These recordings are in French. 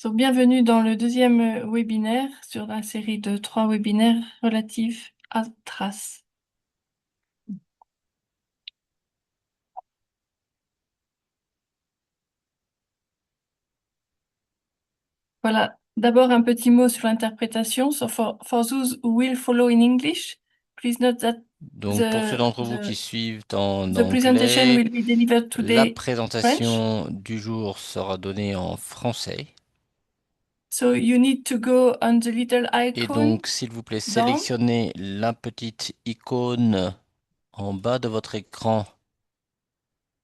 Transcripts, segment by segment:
So, bienvenue dans le deuxième webinaire sur la série de 3 webinaires relatifs à Trace. Voilà, d'abord un petit mot sur l'interprétation. So for those who will follow in English, please note that Donc, pour ceux the, d'entre vous qui the, suivent en the presentation anglais, will be delivered la today French. présentation du jour sera donnée en français. So you need to go on the little Et icon donc, s'il vous plaît, down. sélectionnez la petite icône en bas de votre écran.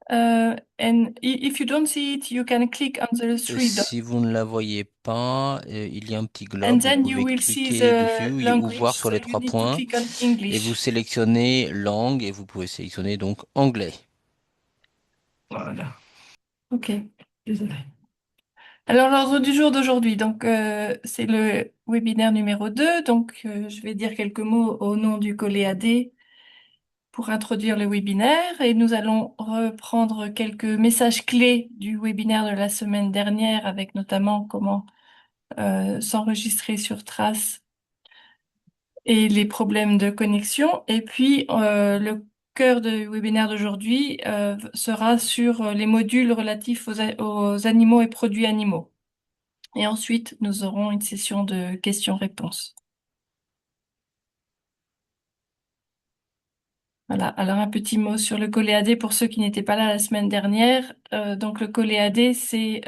And if you don't see it, you can click on the three dots. Si vous ne la voyez pas, il y a un petit And globe, vous then you pouvez will see cliquer the dessus ou voir language. sur So les you trois need to points click on et vous English. sélectionnez langue et vous pouvez sélectionner donc anglais. Voilà. Ok, désolé. Alors, l'ordre du jour d'aujourd'hui, donc c'est le webinaire numéro 2. Donc, je vais dire quelques mots au nom du COLEAD pour introduire le webinaire et nous allons reprendre quelques messages clés du webinaire de la semaine dernière avec notamment comment s'enregistrer sur Trace et les problèmes de connexion. Et puis, le cœur du webinaire d'aujourd'hui sera sur les modules relatifs aux animaux et produits animaux. Et ensuite, nous aurons une session de questions-réponses. Voilà. Alors, un petit mot sur le COLEAD pour ceux qui n'étaient pas là la semaine dernière. Donc, le COLEAD, c'est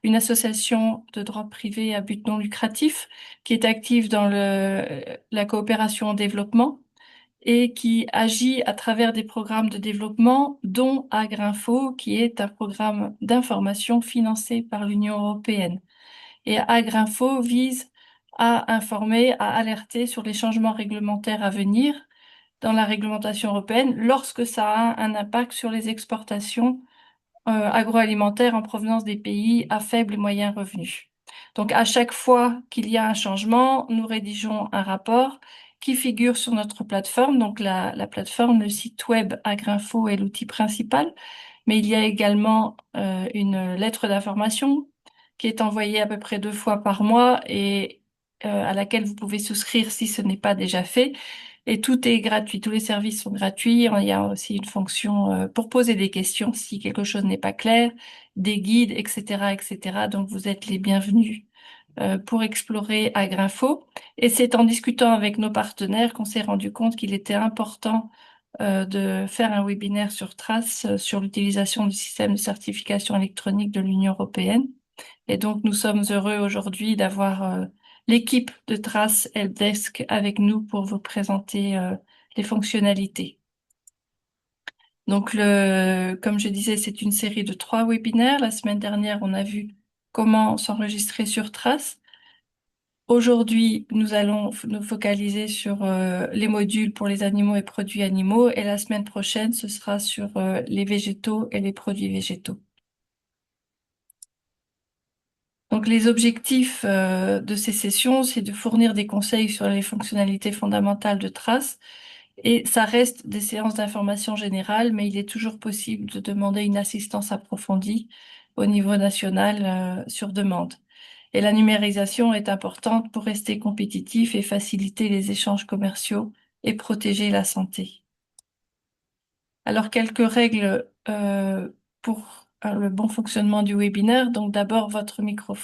une association de droit privé à but non lucratif qui est active dans la coopération au développement et qui agit à travers des programmes de développement, dont Agrinfo, qui est un programme d'information financé par l'Union européenne. Et Agrinfo vise à informer, à alerter sur les changements réglementaires à venir dans la réglementation européenne lorsque ça a un impact sur les exportations agroalimentaires en provenance des pays à faible et moyen revenu. Donc, à chaque fois qu'il y a un changement, nous rédigeons un rapport qui figure sur notre plateforme. Donc, la plateforme, le site web Agrinfo est l'outil principal, mais il y a également une lettre d'information qui est envoyée à peu près 2 fois par mois et à laquelle vous pouvez souscrire si ce n'est pas déjà fait. Et tout est gratuit, tous les services sont gratuits. Il y a aussi une fonction pour poser des questions si quelque chose n'est pas clair, des guides, etc., etc. Donc vous êtes les bienvenus pour explorer Agrinfo. Et c'est en discutant avec nos partenaires qu'on s'est rendu compte qu'il était important de faire un webinaire sur Trace sur l'utilisation du système de certification électronique de l'Union européenne. Et donc, nous sommes heureux aujourd'hui d'avoir l'équipe de Trace Helpdesk avec nous pour vous présenter les fonctionnalités. Donc, comme je disais, c'est une série de 3 webinaires. La semaine dernière, on a vu comment s'enregistrer sur Trace. Aujourd'hui, nous allons nous focaliser sur les modules pour les animaux et produits animaux. Et la semaine prochaine, ce sera sur les végétaux et les produits végétaux. Donc, les objectifs de ces sessions, c'est de fournir des conseils sur les fonctionnalités fondamentales de Trace. Et ça reste des séances d'information générale, mais il est toujours possible de demander une assistance approfondie au niveau national sur demande. Et la numérisation est importante pour rester compétitif et faciliter les échanges commerciaux et protéger la santé. Alors, quelques règles pour le bon fonctionnement du webinaire. Donc, d'abord, votre micro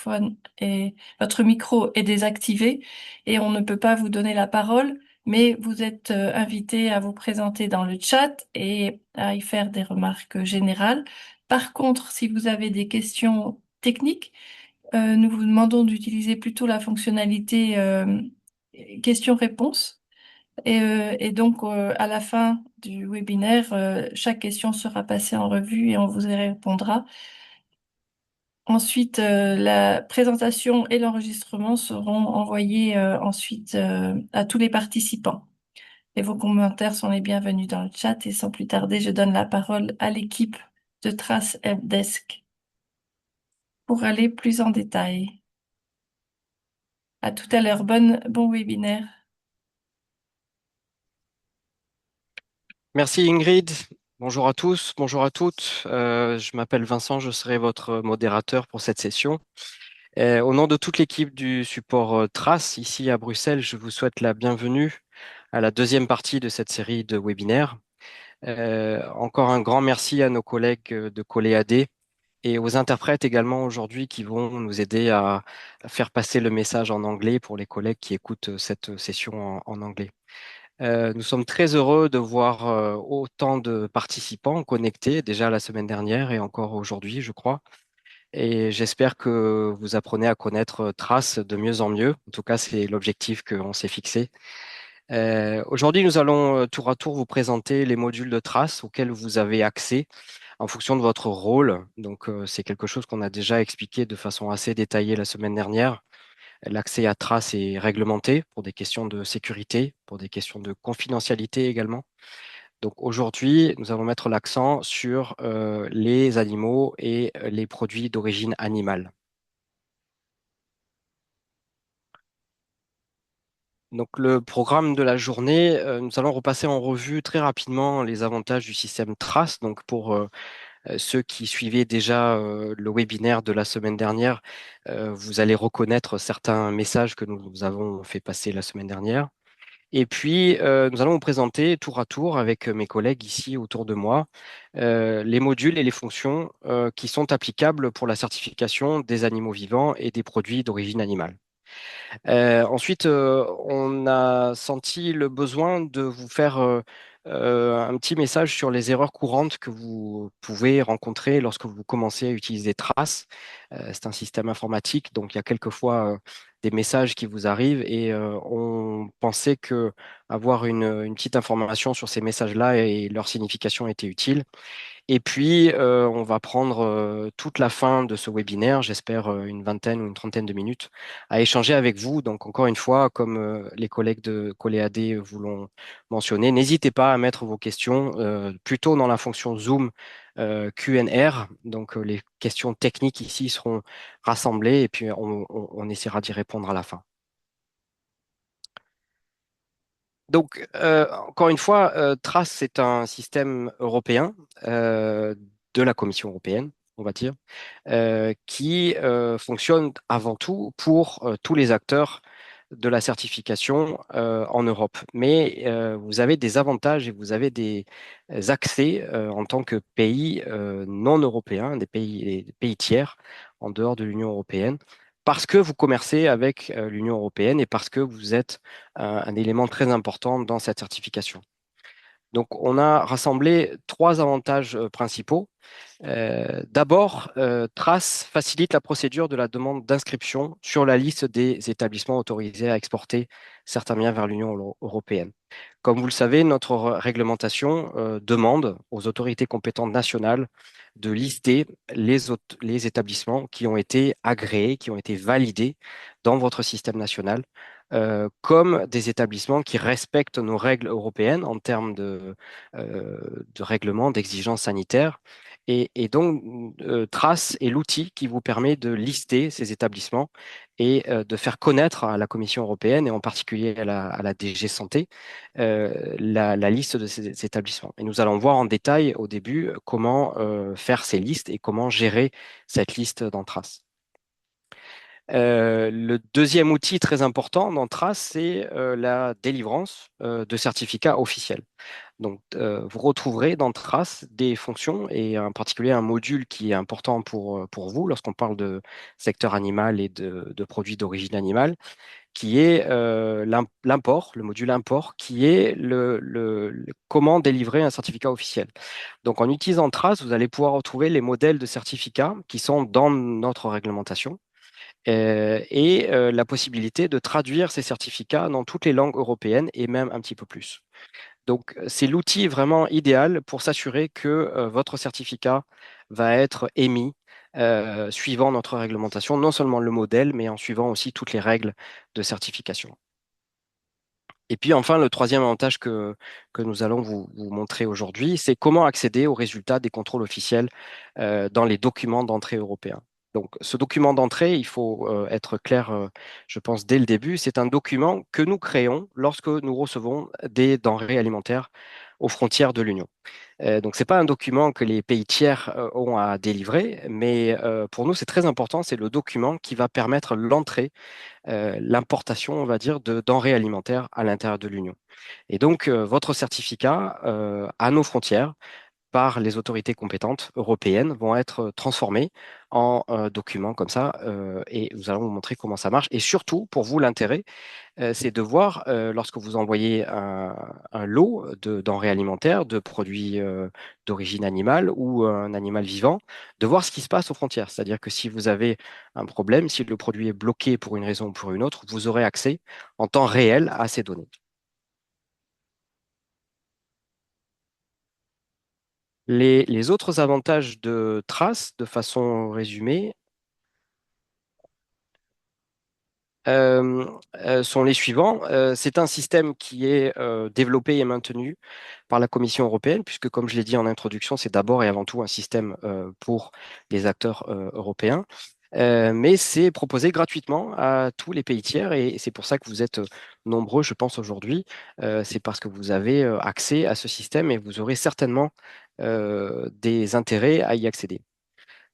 est désactivé et on ne peut pas vous donner la parole, mais vous êtes invité à vous présenter dans le chat et à y faire des remarques générales. Par contre, si vous avez des questions techniques, nous vous demandons d'utiliser plutôt la fonctionnalité questions-réponses. Et donc, à la fin du webinaire, chaque question sera passée en revue et on vous y répondra. Ensuite, la présentation et l'enregistrement seront envoyés ensuite à tous les participants. Et vos commentaires sont les bienvenus dans le chat. Et sans plus tarder, je donne la parole à l'équipe de Trace Helpdesk pour aller plus en détail. À tout à l'heure. Bon webinaire. Merci Ingrid. Bonjour à tous, bonjour à toutes. Je m'appelle Vincent, je serai votre modérateur pour cette session. Au nom de toute l'équipe du support Trace ici à Bruxelles, je vous souhaite la bienvenue à la deuxième partie de cette série de webinaires. Encore un grand merci à nos collègues de ColéAD et aux interprètes également aujourd'hui qui vont nous aider à faire passer le message en anglais pour les collègues qui écoutent cette session en anglais. Nous sommes très heureux de voir autant de participants connectés déjà la semaine dernière et encore aujourd'hui, je crois. Et j'espère que vous apprenez à connaître Trace de mieux en mieux. En tout cas, c'est l'objectif qu'on s'est fixé. Aujourd'hui, nous allons tour à tour vous présenter les modules de Trace auxquels vous avez accès en fonction de votre rôle. Donc, c'est quelque chose qu'on a déjà expliqué de façon assez détaillée la semaine dernière. L'accès à Trace est réglementé pour des questions de sécurité, pour des questions de confidentialité également. Donc aujourd'hui, nous allons mettre l'accent sur les animaux et les produits d'origine animale. Donc le programme de la journée, nous allons repasser en revue très rapidement les avantages du système Trace. Donc pour ceux qui suivaient déjà le webinaire de la semaine dernière, vous allez reconnaître certains messages que nous avons fait passer la semaine dernière. Et puis, nous allons vous présenter tour à tour avec mes collègues ici autour de moi les modules et les fonctions qui sont applicables pour la certification des animaux vivants et des produits d'origine animale. Ensuite, on a senti le besoin de vous faire un petit message sur les erreurs courantes que vous pouvez rencontrer lorsque vous commencez à utiliser Trace. C'est un système informatique, donc il y a quelquefois des messages qui vous arrivent et on pensait que avoir une petite information sur ces messages-là et leur signification était utile. Et puis, on va prendre toute la fin de ce webinaire, j'espère une vingtaine ou une trentaine de minutes, à échanger avec vous. Donc, encore une fois, comme les collègues de ColéAD vous l'ont mentionné, n'hésitez pas à mettre vos questions plutôt dans la fonction Zoom Q&R. Donc, les questions techniques ici seront rassemblées et puis on essaiera d'y répondre à la fin. Donc, encore une fois, Trace, c'est un système européen de la Commission européenne, on va dire, qui fonctionne avant tout pour tous les acteurs de la certification en Europe. Mais vous avez des avantages et vous avez des accès en tant que pays non européens, des pays tiers en dehors de l'Union européenne, parce que vous commercez avec l'Union européenne et parce que vous êtes un élément très important dans cette certification. Donc, on a rassemblé trois avantages principaux. D'abord, Trace facilite la procédure de la demande d'inscription sur la liste des établissements autorisés à exporter certains biens vers l'Union européenne. Comme vous le savez, notre réglementation demande aux autorités compétentes nationales de lister les établissements qui ont été agréés, qui ont été validés dans votre système national, comme des établissements qui respectent nos règles européennes en termes de règlements, d'exigences sanitaires. Et donc, Trace est l'outil qui vous permet de lister ces établissements et de faire connaître à la Commission européenne et en particulier à la DG Santé la liste de ces établissements. Et nous allons voir en détail au début comment faire ces listes et comment gérer cette liste dans Trace. Le deuxième outil très important dans Trace, c'est la délivrance de certificats officiels. Donc, vous retrouverez dans Trace des fonctions et en particulier un module qui est important pour vous lorsqu'on parle de secteur animal et de produits d'origine animale, qui est l'import, le module import, qui est comment délivrer un certificat officiel. Donc, en utilisant Trace, vous allez pouvoir retrouver les modèles de certificats qui sont dans notre réglementation et la possibilité de traduire ces certificats dans toutes les langues européennes et même un petit peu plus. Donc, c'est l'outil vraiment idéal pour s'assurer que votre certificat va être émis suivant notre réglementation, non seulement le modèle, mais en suivant aussi toutes les règles de certification. Et puis enfin, le troisième avantage que nous allons vous montrer aujourd'hui, c'est comment accéder aux résultats des contrôles officiels dans les documents d'entrée européens. Donc, ce document d'entrée, il faut être clair, je pense, dès le début, c'est un document que nous créons lorsque nous recevons des denrées alimentaires aux frontières de l'Union. Donc, ce n'est pas un document que les pays tiers ont à délivrer, mais pour nous, c'est très important. C'est le document qui va permettre l'entrée, l'importation, on va dire, de denrées alimentaires à l'intérieur de l'Union. Et donc, votre certificat à nos frontières par les autorités compétentes européennes vont être transformés en documents comme ça, et nous allons vous montrer comment ça marche. Et surtout, pour vous, l'intérêt, c'est de voir, lorsque vous envoyez un lot de denrées alimentaires, de produits d'origine animale ou un animal vivant, de voir ce qui se passe aux frontières. C'est-à-dire que si vous avez un problème, si le produit est bloqué pour une raison ou pour une autre, vous aurez accès en temps réel à ces données. Les autres avantages de Trace, de façon résumée, euh, sont les suivants. C'est un système qui est développé et maintenu par la Commission européenne, puisque comme je l'ai dit en introduction, c'est d'abord et avant tout un système pour les acteurs européens. Mais c'est proposé gratuitement à tous les pays tiers et c'est pour ça que vous êtes nombreux, je pense, aujourd'hui. C'est parce que vous avez accès à ce système et vous aurez certainement des intérêts à y accéder.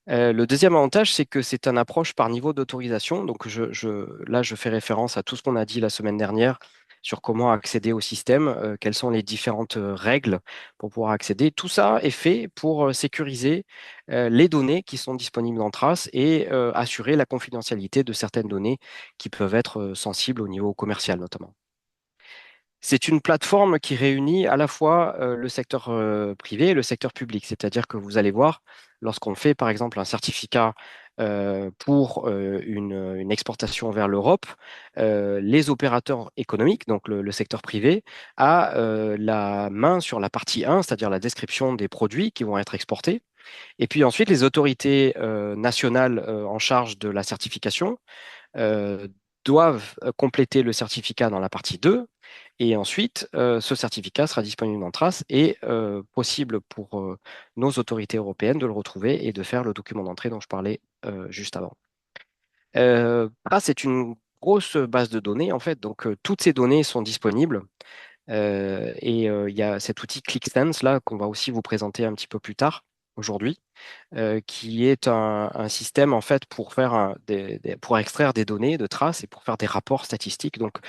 Le deuxième avantage, c'est que c'est une approche par niveau d'autorisation. Donc, là, je fais référence à tout ce qu'on a dit la semaine dernière sur comment accéder au système, quelles sont les différentes règles pour pouvoir accéder. Tout ça est fait pour sécuriser les données qui sont disponibles dans Trace et assurer la confidentialité de certaines données qui peuvent être sensibles au niveau commercial notamment. C'est une plateforme qui réunit à la fois le secteur privé et le secteur public. C'est-à-dire que vous allez voir, lorsqu'on fait par exemple un certificat pour une exportation vers l'Europe, les opérateurs économiques, donc le secteur privé, a la main sur la partie 1, c'est-à-dire la description des produits qui vont être exportés. Et puis ensuite, les autorités nationales en charge de la certification euh, doivent compléter le certificat dans la partie 2. Et ensuite, ce certificat sera disponible en trace et possible pour nos autorités européennes de le retrouver et de faire le document d'entrée dont je parlais juste avant. Trace est une grosse base de données, en fait. Donc, toutes ces données sont disponibles. Et il y a cet outil ClickSense là qu'on va aussi vous présenter un petit peu plus tard aujourd'hui, qui est un système en fait pour faire pour extraire des données de traces et pour faire des rapports statistiques. Donc,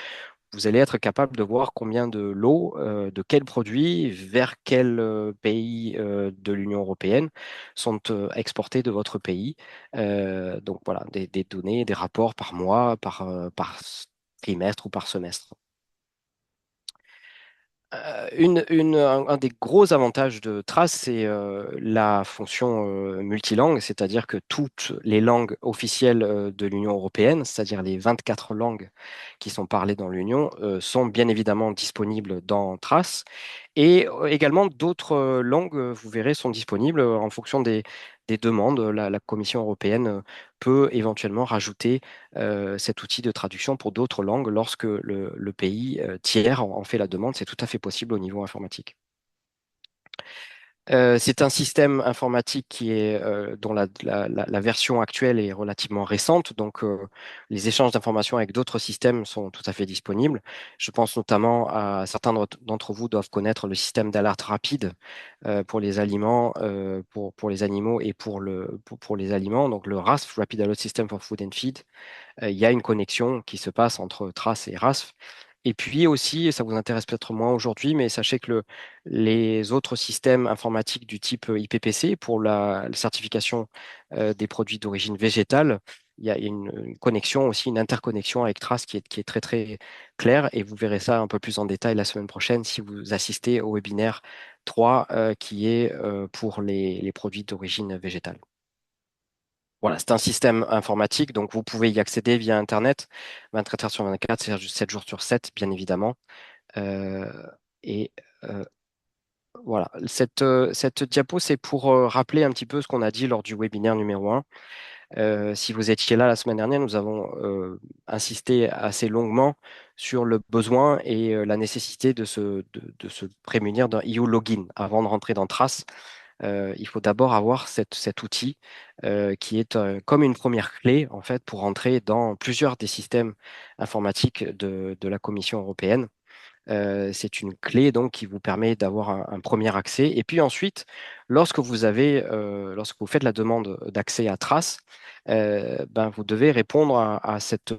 vous allez être capable de voir combien de lots, de quels produits, vers quel pays de l'Union européenne sont exportés de votre pays. Donc voilà, des données, des rapports par mois, par trimestre ou par semestre. Un des gros avantages de Trace, c'est la fonction multilangue, c'est-à-dire que toutes les langues officielles de l'Union européenne, c'est-à-dire les 24 langues qui sont parlées dans l'Union, sont bien évidemment disponibles dans Trace. Et également d'autres langues, vous verrez, sont disponibles en fonction des demandes. La Commission européenne peut éventuellement rajouter cet outil de traduction pour d'autres langues lorsque le pays tiers en fait la demande. C'est tout à fait possible au niveau informatique. C'est un système informatique dont la version actuelle est relativement récente, donc les échanges d'informations avec d'autres systèmes sont tout à fait disponibles. Je pense notamment à certains d'entre vous doivent connaître le système d'alerte rapide pour les aliments, pour les animaux et pour les aliments, donc le RASF, Rapid Alert System for Food and Feed. Il y a une connexion qui se passe entre Trace et RASF. Et puis aussi, et ça vous intéresse peut-être moins aujourd'hui, mais sachez que les autres systèmes informatiques du type IPPC pour la certification des produits d'origine végétale, il y a une connexion aussi, une interconnexion avec Trace qui est très très claire et vous verrez ça un peu plus en détail la semaine prochaine si vous assistez au webinaire 3 qui est pour les produits d'origine végétale. Voilà, c'est un système informatique, donc vous pouvez y accéder via Internet, 24 heures sur 24, 7 jours sur 7, bien évidemment. Euh, et euh, voilà, cette diapo, c'est pour rappeler un petit peu ce qu'on a dit lors du webinaire numéro 1. Si vous étiez là la semaine dernière, nous avons insisté assez longuement sur le besoin et la nécessité de se prémunir d'un EU login avant de rentrer dans Trace. Il faut d'abord avoir cet outil qui est comme une première clé en fait pour entrer dans plusieurs des systèmes informatiques de la Commission européenne. C'est une clé donc qui vous permet d'avoir un premier accès. Et puis ensuite, lorsque vous faites la demande d'accès à Trace, vous devez répondre à cette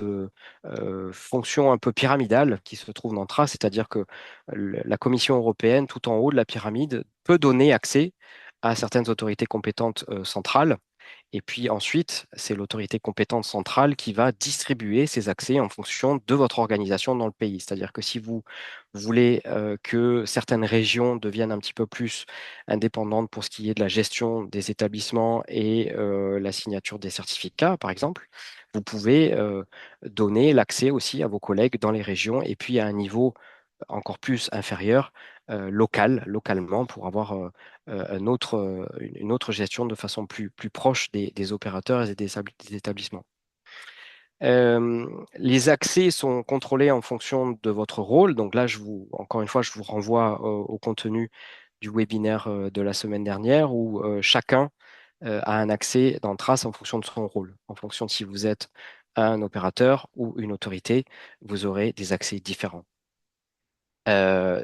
fonction un peu pyramidale qui se trouve dans Trace, c'est-à-dire que la Commission européenne, tout en haut de la pyramide, peut donner accès à certaines autorités compétentes centrales. Et puis ensuite, c'est l'autorité compétente centrale qui va distribuer ces accès en fonction de votre organisation dans le pays. C'est-à-dire que si vous voulez que certaines régions deviennent un petit peu plus indépendantes pour ce qui est de la gestion des établissements et la signature des certificats, par exemple, vous pouvez donner l'accès aussi à vos collègues dans les régions et puis à un niveau encore plus inférieur, localement, pour avoir une autre gestion de façon plus proche des opérateurs et des établissements. Les accès sont contrôlés en fonction de votre rôle. Donc là, encore une fois, je vous renvoie au contenu du webinaire de la semaine dernière où chacun a un accès dans Trace en fonction de son rôle. En fonction de si vous êtes un opérateur ou une autorité, vous aurez des accès différents.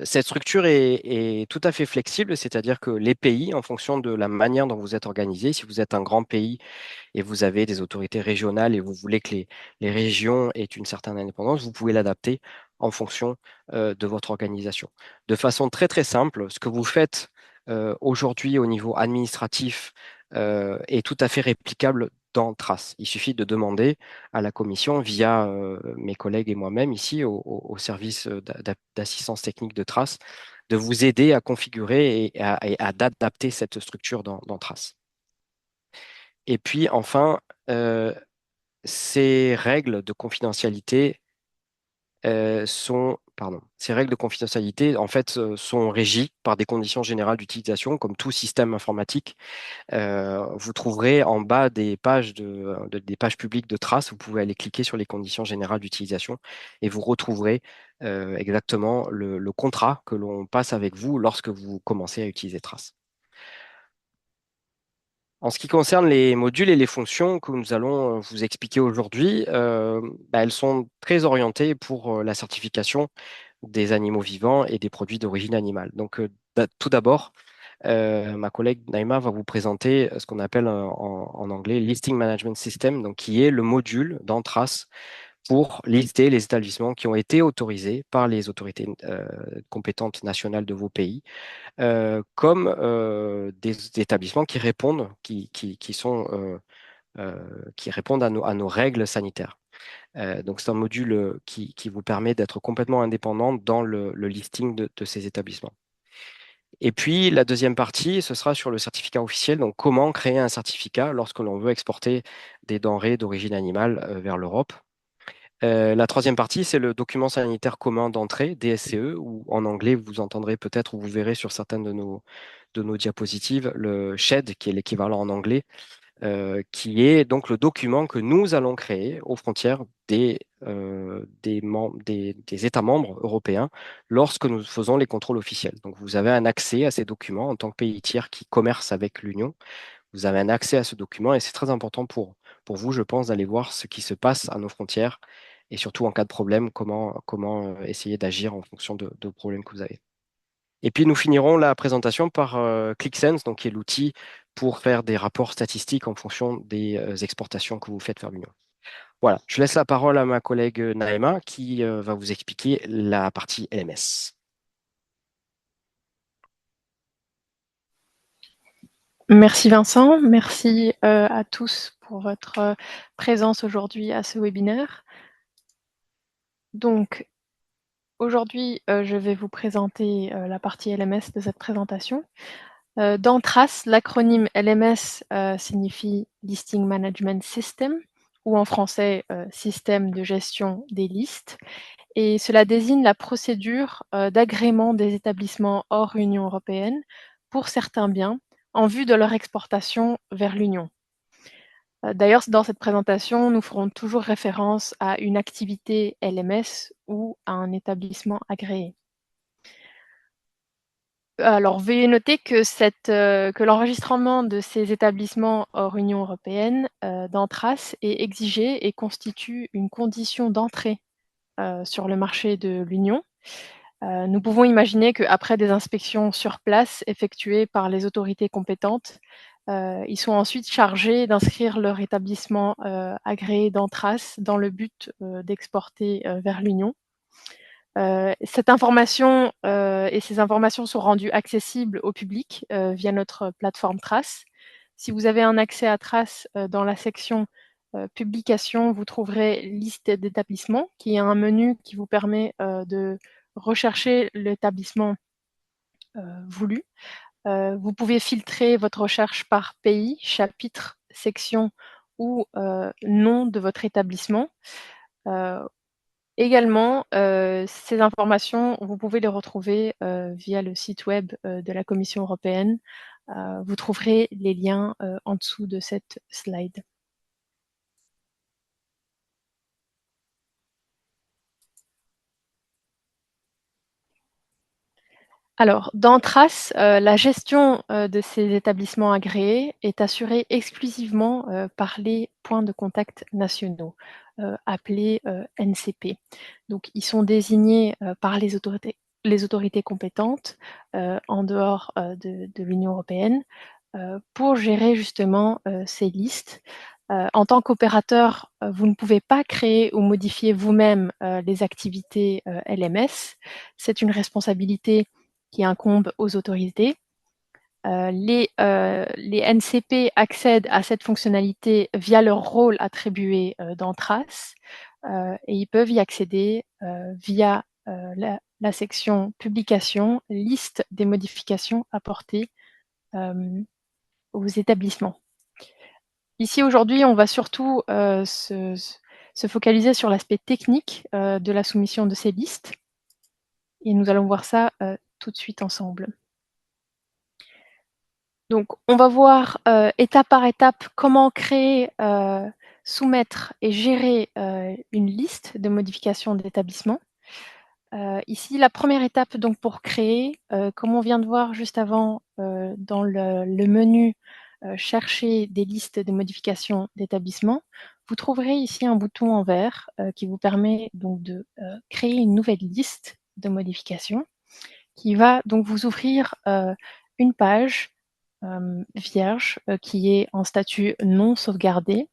Cette structure est tout à fait flexible, c'est-à-dire que les pays, en fonction de la manière dont vous êtes organisé, si vous êtes un grand pays et vous avez des autorités régionales et vous voulez que les régions aient une certaine indépendance, vous pouvez l'adapter en fonction de votre organisation. De façon très très simple, ce que vous faites aujourd'hui au niveau administratif est tout à fait réplicable dans Trace. Il suffit de demander à la commission via mes collègues et moi-même ici au service d'assistance technique de Trace de vous aider à configurer et à adapter cette structure dans Trace. Et puis enfin, ces règles de confidentialité ces règles de confidentialité en fait sont régies par des conditions générales d'utilisation, comme tout système informatique. Vous trouverez en bas des pages des pages publiques de Trace, vous pouvez aller cliquer sur les conditions générales d'utilisation et vous retrouverez exactement le contrat que l'on passe avec vous lorsque vous commencez à utiliser Trace. En ce qui concerne les modules et les fonctions que nous allons vous expliquer aujourd'hui, elles sont très orientées pour la certification des animaux vivants et des produits d'origine animale. Donc, tout d'abord, ma collègue Naïma va vous présenter ce qu'on appelle en anglais Listing Management System, donc qui est le module dans Trace pour lister les établissements qui ont été autorisés par les autorités compétentes nationales de vos pays comme des établissements qui répondent, qui répondent à nos règles sanitaires. Donc, c'est un module qui vous permet d'être complètement indépendant dans le listing de ces établissements. Et puis, la deuxième partie, ce sera sur le certificat officiel. Donc, comment créer un certificat lorsque l'on veut exporter des denrées d'origine animale vers l'Europe. La troisième partie, c'est le document sanitaire commun d'entrée, DSCE, ou en anglais, vous entendrez peut-être ou vous verrez sur certaines de nos diapositives le SHED, qui est l'équivalent en anglais, qui est donc le document que nous allons créer aux frontières des États membres européens lorsque nous faisons les contrôles officiels. Donc, vous avez un accès à ces documents en tant que pays tiers qui commerce avec l'Union. Vous avez un accès à ce document et c'est très important pour vous, je pense, d'aller voir ce qui se passe à nos frontières et surtout en cas de problème, comment essayer d'agir en fonction de problèmes que vous avez. Et puis, nous finirons la présentation par ClickSense, donc, qui est l'outil pour faire des rapports statistiques en fonction des exportations que vous faites vers l'Union. Voilà, je laisse la parole à ma collègue Naïma qui va vous expliquer la partie LMS. Merci Vincent, merci à tous pour votre présence aujourd'hui à ce webinaire. Donc, aujourd'hui, je vais vous présenter la partie LMS de cette présentation. Dans Trace, l'acronyme LMS signifie Listing Management System, ou en français, Système de gestion des listes. Et cela désigne la procédure d'agrément des établissements hors Union européenne pour certains biens en vue de leur exportation vers l'Union. D'ailleurs, dans cette présentation, nous ferons toujours référence à une activité LMS ou à un établissement agréé. Alors, veuillez noter que l'enregistrement de ces établissements hors Union européenne dans Trace est exigé et constitue une condition d'entrée sur le marché de l'Union. Nous pouvons imaginer qu'après des inspections sur place effectuées par les autorités compétentes, ils sont ensuite chargés d'inscrire leur établissement agréé d'Anthrace dans le but d'exporter vers l'Union. Cette information et ces informations sont rendues accessibles au public via notre plateforme Trace. Si vous avez un accès à Trace dans la section publication, vous trouverez liste d'établissements, qui est un menu qui vous permet de rechercher l'établissement voulu. Vous pouvez filtrer votre recherche par pays, chapitre, section ou nom de votre établissement. Également, ces informations, vous pouvez les retrouver via le site web de la Commission européenne. Vous trouverez les liens en dessous de cette slide. Alors, dans Trace, la gestion de ces établissements agréés est assurée exclusivement par les points de contact nationaux, appelés NCP. Donc, ils sont désignés par les autorités compétentes en dehors de l'Union européenne pour gérer justement ces listes. En tant qu'opérateur, vous ne pouvez pas créer ou modifier vous-même les activités LMS. C'est une responsabilité qui incombe aux autorités. Les NCP accèdent à cette fonctionnalité via leur rôle attribué dans Trace et ils peuvent y accéder via la section publication, liste des modifications apportées aux établissements. Ici, aujourd'hui, on va surtout se focaliser sur l'aspect technique de la soumission de ces listes et nous allons voir ça tout de suite ensemble. Donc, on va voir étape par étape comment créer, soumettre et gérer une liste de modifications d'établissement. Ici, la première étape donc pour créer, comme on vient de voir juste avant dans le menu chercher des listes de modifications d'établissement, vous trouverez ici un bouton en vert qui vous permet donc de créer une nouvelle liste de modifications qui va donc vous ouvrir une page vierge qui est en statut non sauvegardé.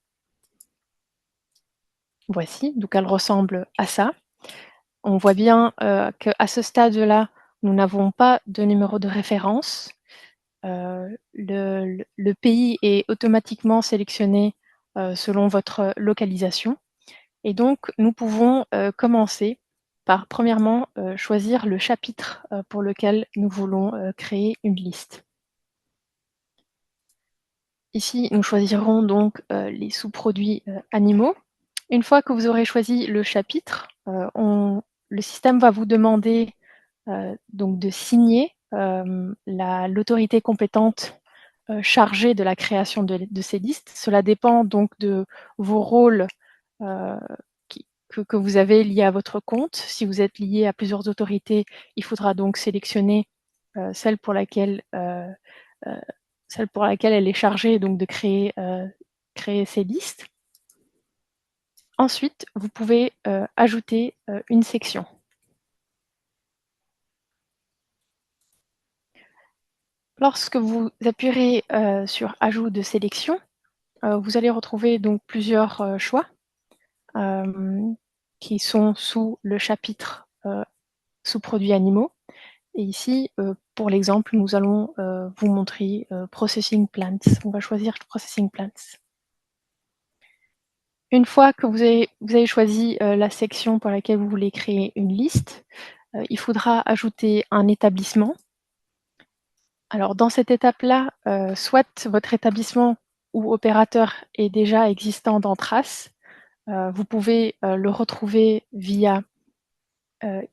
Voici, donc elle ressemble à ça. On voit bien qu'à ce stade-là, nous n'avons pas de numéro de référence. Le pays est automatiquement sélectionné selon votre localisation. Et donc, nous pouvons commencer par, premièrement, choisir le chapitre pour lequel nous voulons créer une liste. Ici, nous choisirons donc les sous-produits animaux. Une fois que vous aurez choisi le chapitre, le système va vous demander donc de signer l'autorité compétente chargée de la création de ces listes. Cela dépend donc de vos rôles que vous avez liés à votre compte. Si vous êtes lié à plusieurs autorités, il faudra donc sélectionner celle pour laquelle elle est chargée donc de créer ces listes. Ensuite, vous pouvez ajouter une section. Lorsque vous appuierez sur Ajout de sélection, vous allez retrouver donc plusieurs choix qui sont sous le chapitre sous-produits animaux. Et ici, pour l'exemple, nous allons vous montrer Processing Plants. On va choisir Processing Plants. Une fois que vous avez choisi la section pour laquelle vous voulez créer une liste, il faudra ajouter un établissement. Alors, dans cette étape-là, soit votre établissement ou opérateur est déjà existant dans Trace, vous pouvez le retrouver via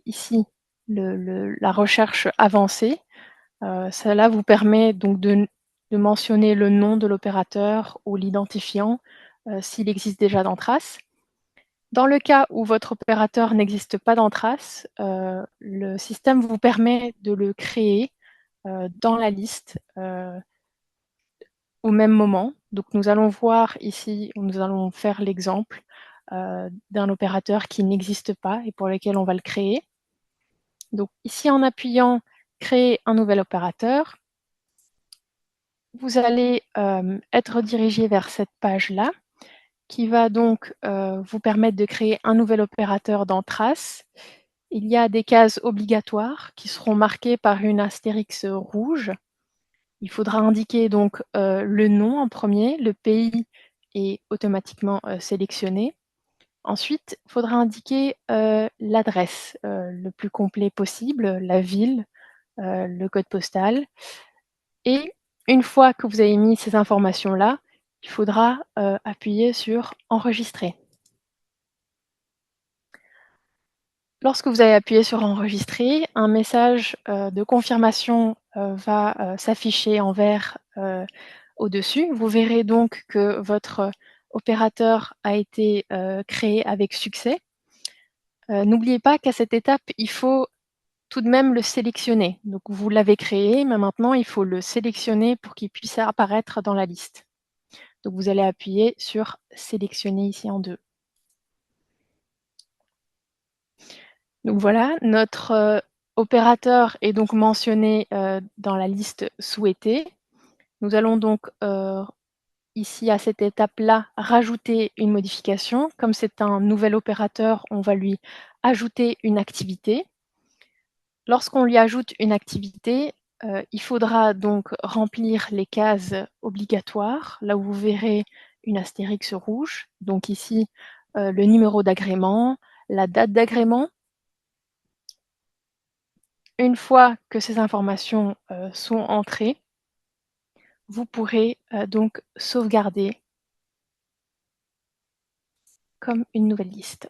ici la recherche avancée. Cela vous permet donc de mentionner le nom de l'opérateur ou l'identifiant s'il existe déjà dans Trace. Dans le cas où votre opérateur n'existe pas dans Trace, le système vous permet de le créer dans la liste au même moment. Donc nous allons voir ici, nous allons faire l'exemple d'un opérateur qui n'existe pas et pour lequel on va le créer. Donc ici, en appuyant « Créer un nouvel opérateur », vous allez être redirigé vers cette page-là, qui va donc vous permettre de créer un nouvel opérateur dans Trace. Il y a des cases obligatoires qui seront marquées par une astérix rouge. Il faudra indiquer donc le nom en premier, le pays est automatiquement sélectionné. Ensuite, il faudra indiquer l'adresse le plus complet possible, la ville, le code postal. Et une fois que vous avez mis ces informations-là, il faudra appuyer sur « Enregistrer ». Lorsque vous avez appuyé sur « Enregistrer », un message de confirmation va s'afficher en vert au-dessus. Vous verrez donc que votre opérateur a été créé avec succès. N'oubliez pas qu'à cette étape, il faut tout de même le sélectionner. Donc vous l'avez créé, mais maintenant il faut le sélectionner pour qu'il puisse apparaître dans la liste. Donc vous allez appuyer sur « Sélectionner » ici en 2. Donc voilà, notre opérateur est donc mentionné dans la liste souhaitée. Nous allons donc ici, à cette étape-là, rajouter une modification. Comme c'est un nouvel opérateur, on va lui ajouter une activité. Lorsqu'on lui ajoute une activité, il faudra donc remplir les cases obligatoires, là où vous verrez une astérix rouge. Donc ici, le numéro d'agrément, la date d'agrément. Une fois que ces informations sont entrées, vous pourrez donc sauvegarder comme une nouvelle liste.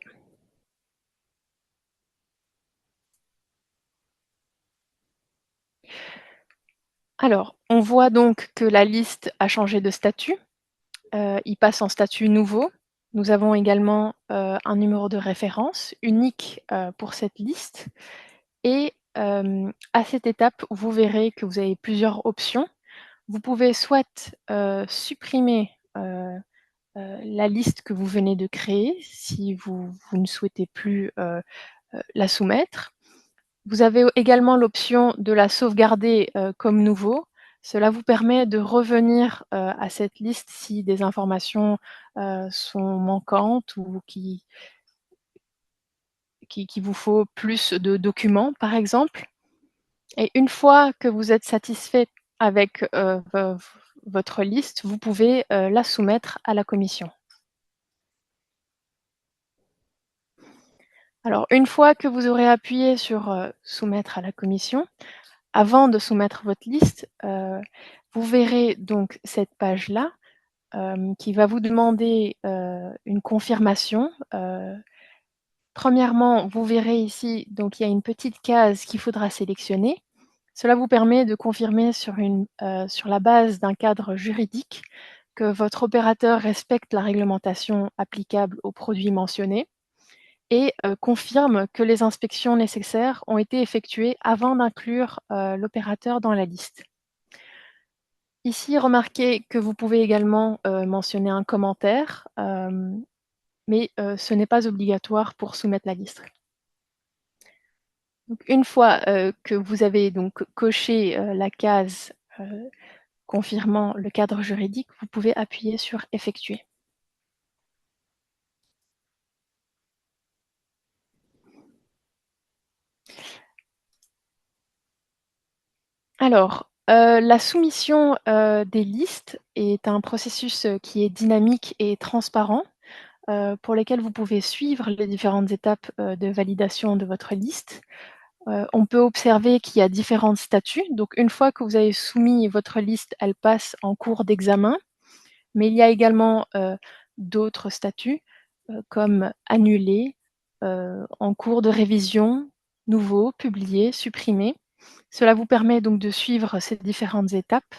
Alors, on voit donc que la liste a changé de statut. Il passe en statut nouveau. Nous avons également un numéro de référence unique pour cette liste. Et à cette étape, vous verrez que vous avez plusieurs options. Vous pouvez soit supprimer la liste que vous venez de créer, si vous ne souhaitez plus la soumettre. Vous avez également l'option de la sauvegarder comme nouveau. Cela vous permet de revenir à cette liste si des informations sont manquantes ou qu'il vous faut plus de documents, par exemple. Et une fois que vous êtes satisfait avec votre liste, vous pouvez la soumettre à la commission. Alors, une fois que vous aurez appuyé sur « Soumettre à la commission », avant de soumettre votre liste, vous verrez donc cette page-là qui va vous demander une confirmation. Premièrement, vous verrez ici, donc il y a une petite case qu'il faudra sélectionner. Cela vous permet de confirmer sur la base d'un cadre juridique que votre opérateur respecte la réglementation applicable aux produits mentionnés et confirme que les inspections nécessaires ont été effectuées avant d'inclure l'opérateur dans la liste. Ici, remarquez que vous pouvez également mentionner un commentaire, mais ce n'est pas obligatoire pour soumettre la liste. Donc, une fois que vous avez donc coché la case confirmant le cadre juridique, vous pouvez appuyer sur « Effectuer ». Alors, la soumission des listes est un processus qui est dynamique et transparent, pour lesquels vous pouvez suivre les différentes étapes de validation de votre liste. On peut observer qu'il y a différents statuts. Donc, une fois que vous avez soumis votre liste, elle passe en cours d'examen. Mais il y a également d'autres statuts comme annulé, en cours de révision, nouveau, publié, supprimé. Cela vous permet donc de suivre ces différentes étapes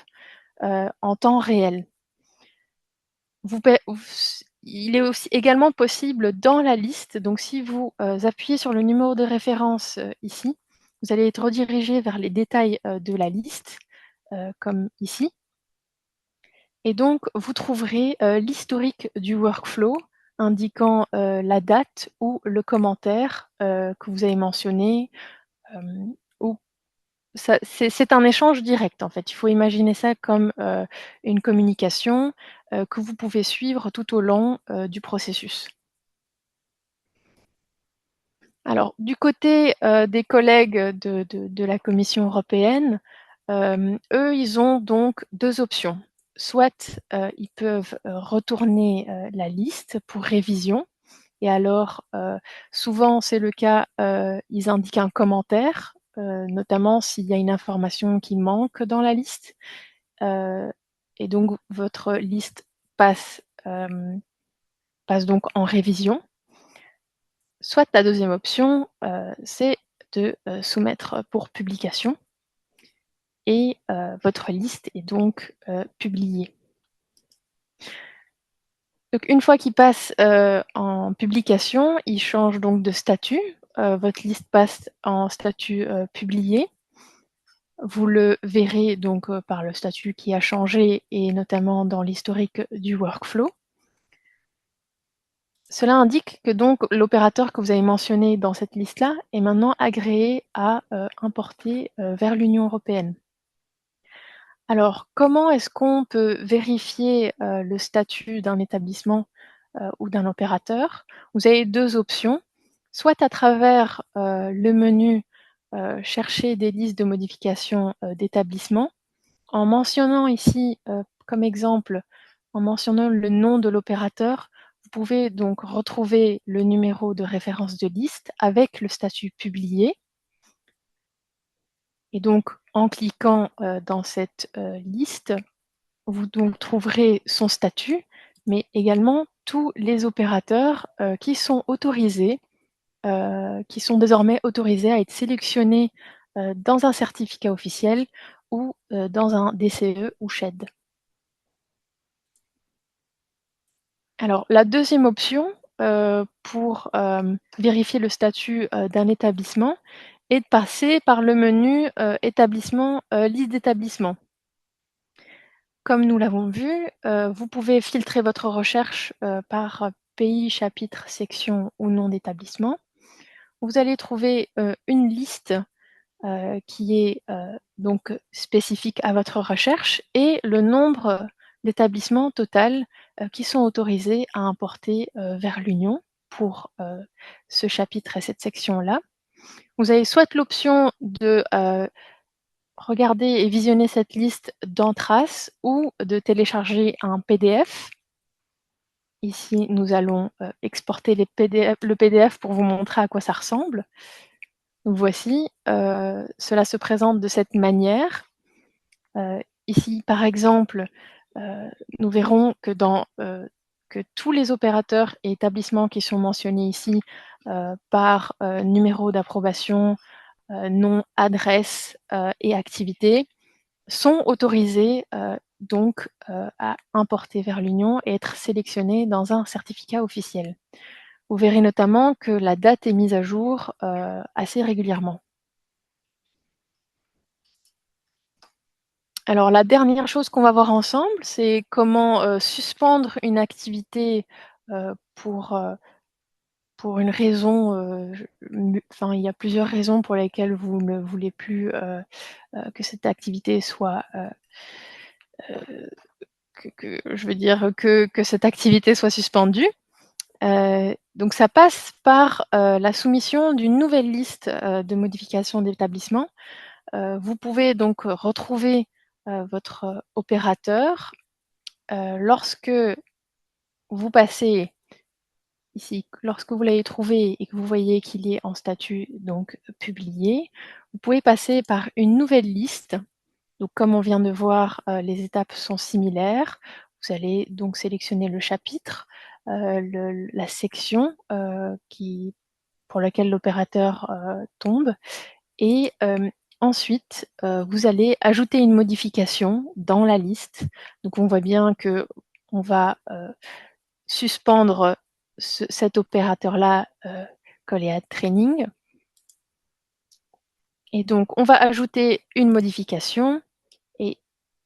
en temps réel. Il est aussi également possible dans la liste, donc si vous appuyez sur le numéro de référence ici, vous allez être redirigé vers les détails de la liste, comme ici. Et donc, vous trouverez l'historique du workflow indiquant la date ou le commentaire que vous avez mentionné, où c'est un échange direct, en fait. Il faut imaginer ça comme une communication que vous pouvez suivre tout au long du processus. Alors, du côté des collègues de la Commission européenne, eux, ils ont donc deux options. Soit ils peuvent retourner la liste pour révision, et alors souvent c'est le cas, ils indiquent un commentaire, notamment s'il y a une information qui manque dans la liste. Et donc votre liste passe donc en révision. Soit la deuxième option, c'est de soumettre pour publication et votre liste est donc publiée. Donc une fois qu'il passe en publication, il change donc de statut. Votre liste passe en statut publié. Vous le verrez donc par le statut qui a changé et notamment dans l'historique du workflow. Cela indique que donc l'opérateur que vous avez mentionné dans cette liste-là est maintenant agréé à importer vers l'Union européenne. Alors, comment est-ce qu'on peut vérifier le statut d'un établissement ou d'un opérateur? Vous avez deux options, soit à travers le menu chercher des listes de modification d'établissements, en mentionnant ici comme exemple, en mentionnant le nom de l'opérateur, vous pouvez donc retrouver le numéro de référence de liste avec le statut publié. Et donc, en cliquant dans cette liste, vous donc trouverez son statut, mais également tous les opérateurs qui sont autorisés, qui sont désormais autorisés à être sélectionnés dans un certificat officiel ou dans un DCE ou SHED. Alors, la deuxième option pour vérifier le statut d'un établissement est de passer par le menu établissement, liste d'établissements. Comme nous l'avons vu, vous pouvez filtrer votre recherche par pays, chapitre, section ou nom d'établissement. Vous allez trouver une liste qui est donc spécifique à votre recherche et le nombre d'établissements total qui sont autorisés à importer vers l'Union pour ce chapitre et cette section-là. Vous avez soit l'option de regarder et visionner cette liste dans Trace ou de télécharger un PDF. Ici, nous allons exporter le PDF pour vous montrer à quoi ça ressemble. Donc voici, cela se présente de cette manière. Ici, par exemple, nous verrons que que tous les opérateurs et établissements qui sont mentionnés ici par numéro d'approbation, nom, adresse et activité sont autorisés donc à importer vers l'Union et être sélectionnés dans un certificat officiel. Vous verrez notamment que la date est mise à jour assez régulièrement. Alors la dernière chose qu'on va voir ensemble, c'est comment suspendre une activité pour une raison, enfin il y a plusieurs raisons pour lesquelles vous ne voulez plus que cette activité soit que cette activité soit suspendue. Donc ça passe par la soumission d'une nouvelle liste de modifications d'établissement. Vous pouvez donc retrouver votre opérateur lorsque vous passez ici, lorsque vous l'avez trouvé et que vous voyez qu'il est en statut donc publié, vous pouvez passer par une nouvelle liste. Donc comme on vient de voir, les étapes sont similaires. Vous allez donc sélectionner le chapitre, la section pour laquelle l'opérateur tombe et ensuite, vous allez ajouter une modification dans la liste. Donc on voit bien qu'on va suspendre cet opérateur-là, Colead Training. Et donc on va ajouter une modification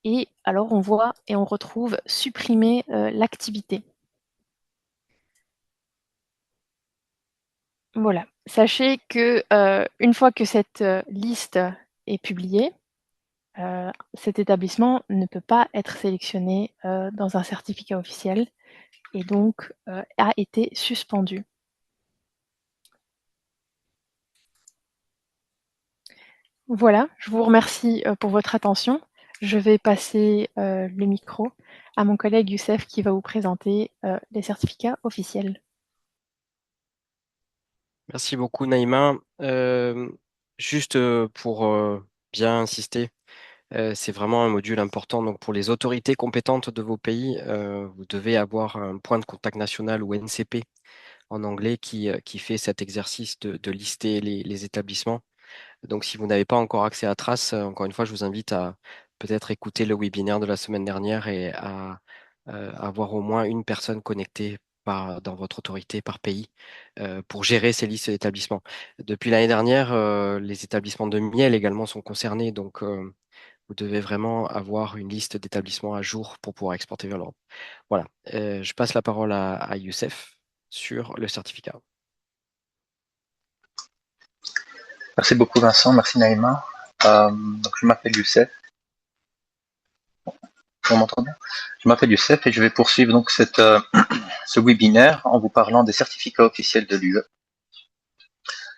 et alors on voit et on retrouve supprimer l'activité. Voilà. Sachez que une fois que cette liste est publiée, cet établissement ne peut pas être sélectionné dans un certificat officiel et donc a été suspendu. Voilà, je vous remercie pour votre attention. Je vais passer le micro à mon collègue Youssef qui va vous présenter les certificats officiels. Merci beaucoup, Naïma. Juste pour bien insister, c'est vraiment un module important. Donc, pour les autorités compétentes de vos pays, vous devez avoir un point de contact national ou NCP en anglais qui fait cet exercice de lister les établissements. Donc, si vous n'avez pas encore accès à Trace, encore une fois, je vous invite à peut-être écouter le webinaire de la semaine dernière et à avoir au moins une personne connectée dans votre autorité par pays pour gérer ces listes d'établissements. Depuis l'année dernière, les établissements de miel également sont concernés, donc vous devez vraiment avoir une liste d'établissements à jour pour pouvoir exporter vers l'Europe. Voilà, je passe la parole à Youssef sur le certificat. Merci beaucoup Vincent, merci Naïma. Donc je m'appelle Youssef. On m'entend bien? Je m'appelle Youssef et je vais poursuivre donc ce webinaire en vous parlant des certificats officiels de l'UE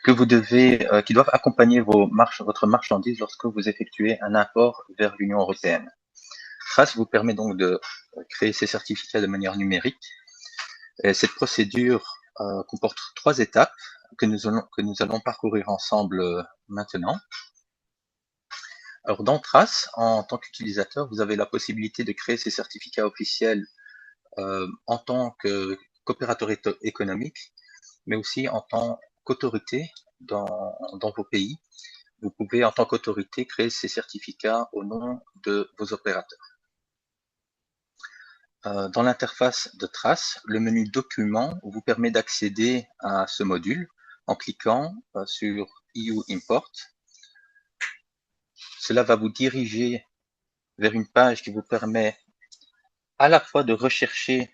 que vous devez, qui doivent accompagner votre marchandise lorsque vous effectuez un import vers l'Union européenne. Trace vous permet donc de créer ces certificats de manière numérique. Et cette procédure comporte 3 étapes que nous allons parcourir ensemble maintenant. Alors dans Trace, en tant qu'utilisateur, vous avez la possibilité de créer ces certificats officiels en tant qu'opérateur économique, mais aussi en tant qu'autorité dans vos pays. Vous pouvez, en tant qu'autorité, créer ces certificats au nom de vos opérateurs. Dans l'interface de Trace, le menu Documents vous permet d'accéder à ce module en cliquant sur EU Import. Cela va vous diriger vers une page qui vous permet à la fois de rechercher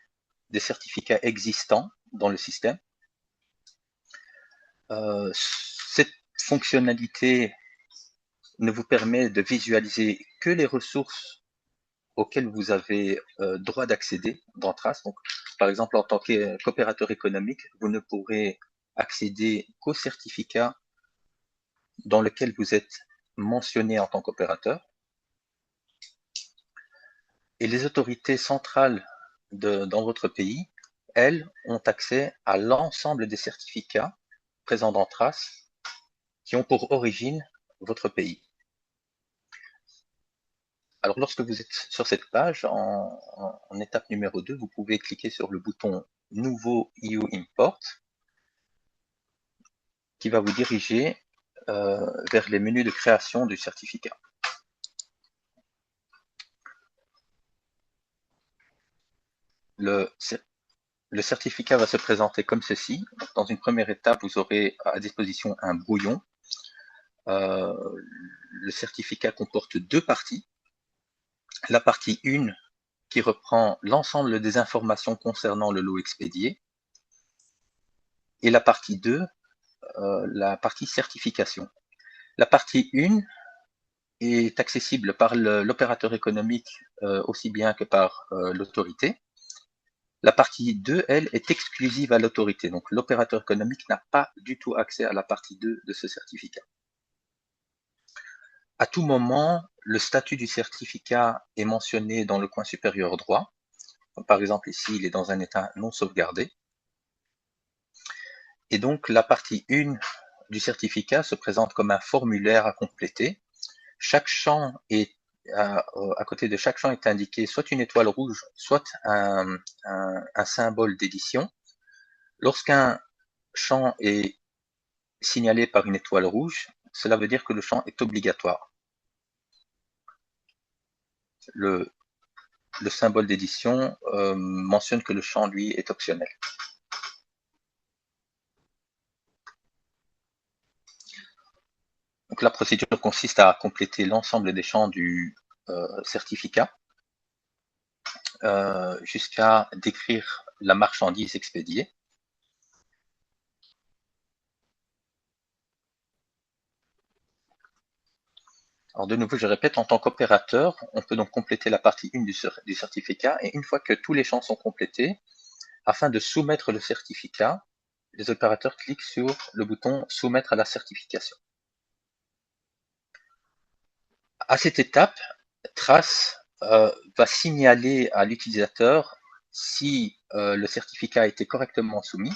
des certificats existants dans le système. Cette fonctionnalité ne vous permet de visualiser que les ressources auxquelles vous avez droit d'accéder dans Trace. Donc, par exemple, en tant qu'opérateur économique, vous ne pourrez accéder qu'aux certificats dans lesquels vous êtes mentionné en tant qu'opérateur. Et les autorités centrales dans votre pays, elles, ont accès à l'ensemble des certificats présents dans Trace qui ont pour origine votre pays. Alors, lorsque vous êtes sur cette page, en étape numéro 2, vous pouvez cliquer sur le bouton Nouveau EU Import qui va vous diriger vers les menus de création du certificat. Le certificat va se présenter comme ceci. Dans une première étape, vous aurez à disposition un brouillon. Le certificat comporte 2 parties. La partie 1 qui reprend l'ensemble des informations concernant le lot expédié. Et la partie 2, la partie certification. La partie 1 est accessible par l'opérateur économique aussi bien que par l'autorité. La partie 2, elle, est exclusive à l'autorité. Donc, l'opérateur économique n'a pas du tout accès à la partie 2 de ce certificat. À tout moment, le statut du certificat est mentionné dans le coin supérieur droit. Par exemple, ici, il est dans un état non sauvegardé. Et donc, la partie 1 du certificat se présente comme un formulaire à compléter. Chaque champ est à côté de chaque champ est indiqué soit une étoile rouge, soit un symbole d'édition. Lorsqu'un champ est signalé par une étoile rouge, cela veut dire que le champ est obligatoire. Le symbole d'édition mentionne que le champ, lui, est optionnel. Donc, la procédure consiste à compléter l'ensemble des champs du certificat jusqu'à décrire la marchandise expédiée. Alors de nouveau, je répète, en tant qu'opérateur, on peut donc compléter la partie 1 du certificat, et une fois que tous les champs sont complétés, afin de soumettre le certificat, les opérateurs cliquent sur le bouton « Soumettre à la certification ». À cette étape, Trace va signaler à l'utilisateur si le certificat a été correctement soumis,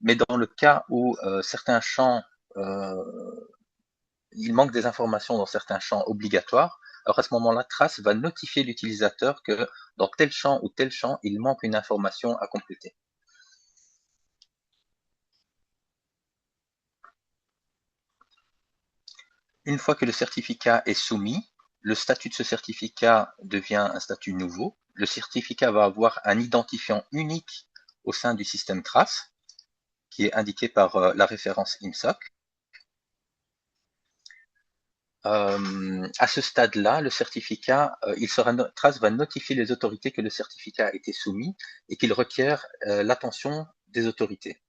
mais dans le cas où certains champs, il manque des informations dans certains champs obligatoires, alors à ce moment-là, Trace va notifier l'utilisateur que dans tel champ ou tel champ, il manque une information à compléter. Une fois que le certificat est soumis, le statut de ce certificat devient un statut nouveau. Le certificat va avoir un identifiant unique au sein du système Trace, qui est indiqué par la référence IMSOC. À ce stade-là, le certificat, Trace va notifier les autorités que le certificat a été soumis et qu'il requiert l'attention des autorités.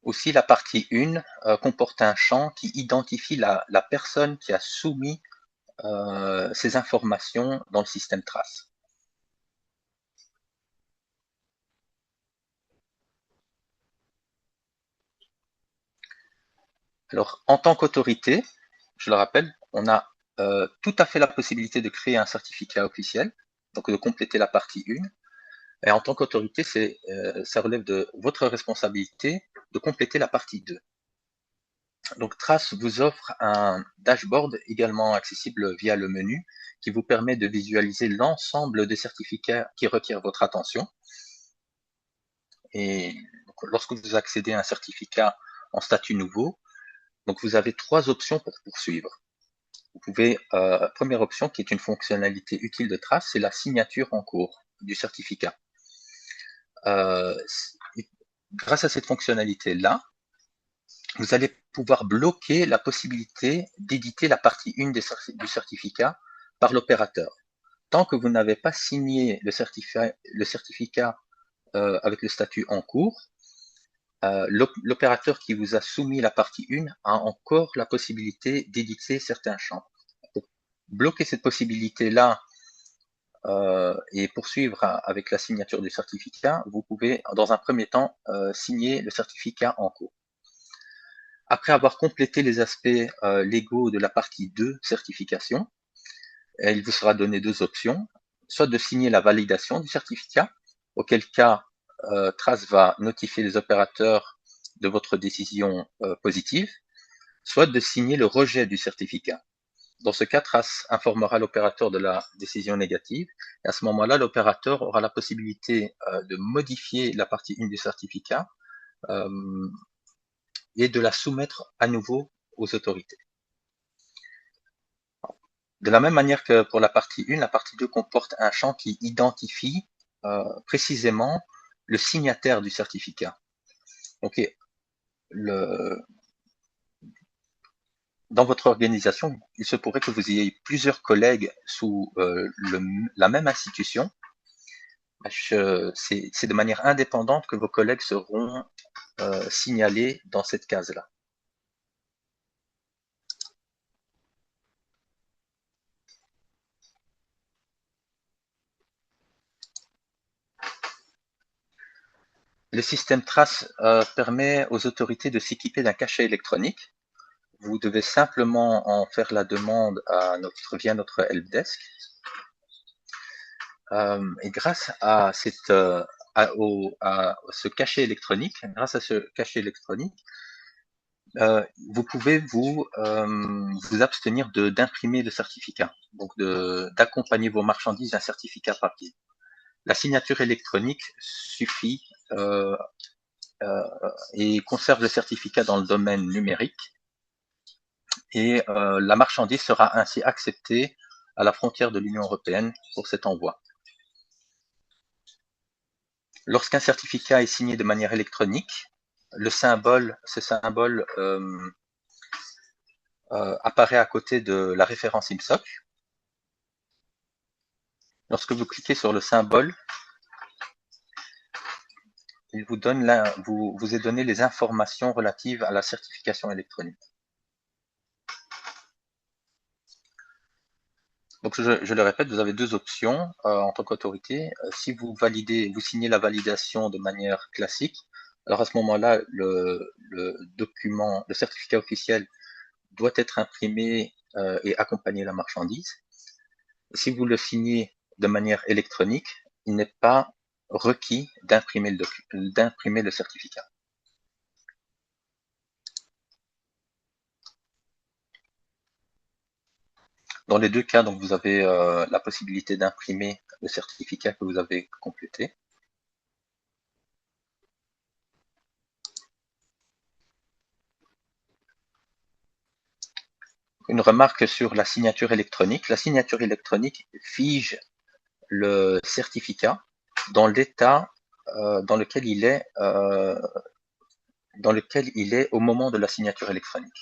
Aussi, la partie 1 comporte un champ qui identifie la personne qui a soumis ces informations dans le système Trace. Alors, en tant qu'autorité, je le rappelle, on a tout à fait la possibilité de créer un certificat officiel, donc de compléter la partie 1. Et en tant qu'autorité, ça relève de votre responsabilité de compléter la partie 2. Donc Trace vous offre un dashboard également accessible via le menu qui vous permet de visualiser l'ensemble des certificats qui requièrent votre attention. Et donc, lorsque vous accédez à un certificat en statut nouveau, donc vous avez 3 options pour poursuivre. Vous pouvez, première option qui est une fonctionnalité utile de Trace, c'est la signature en cours du certificat. Grâce à cette fonctionnalité-là, vous allez pouvoir bloquer la possibilité d'éditer la partie 1 du certificat par l'opérateur. Tant que vous n'avez pas signé le certificat avec le statut en cours, l'opérateur qui vous a soumis la partie 1 a encore la possibilité d'éditer certains champs. Pour bloquer cette possibilité-là et poursuivre avec la signature du certificat, vous pouvez, dans un premier temps, signer le certificat en cours. Après avoir complété les aspects légaux de la partie 2, certification, il vous sera donné 2 options, soit de signer la validation du certificat, auquel cas Trace va notifier les opérateurs de votre décision positive, soit de signer le rejet du certificat. Dans ce cas, Trace informera l'opérateur de la décision négative, et à ce moment-là, l'opérateur aura la possibilité de modifier la partie 1 du certificat et de la soumettre à nouveau aux autorités. De la même manière que pour la partie 1, la partie 2 comporte un champ qui identifie précisément le signataire du certificat. Donc, dans votre organisation, il se pourrait que vous ayez plusieurs collègues sous la même institution. C'est de manière indépendante que vos collègues seront signalés dans cette case-là. Le système Trace permet aux autorités de s'équiper d'un cachet électronique. Vous devez simplement en faire la demande via notre helpdesk. Et grâce à ce cachet électronique, vous pouvez vous abstenir d'imprimer le certificat, donc d'accompagner vos marchandises d'un certificat papier. La signature électronique suffit et conserve le certificat dans le domaine numérique, et la marchandise sera ainsi acceptée à la frontière de l'Union européenne pour cet envoi. Lorsqu'un certificat est signé de manière électronique, ce symbole apparaît à côté de la référence IMSOC. Lorsque vous cliquez sur le symbole, il vous vous est donné les informations relatives à la certification électronique. Donc, je le répète, vous avez deux options en tant qu'autorité. Si vous signez la validation de manière classique, alors à ce moment-là, le certificat officiel doit être imprimé et accompagner la marchandise. Si vous le signez de manière électronique, il n'est pas requis d'imprimer le certificat. Dans les deux cas, donc, vous avez la possibilité d'imprimer le certificat que vous avez complété. Une remarque sur la signature électronique. La signature électronique fige le certificat dans l'état dans lequel il est au moment de la signature électronique.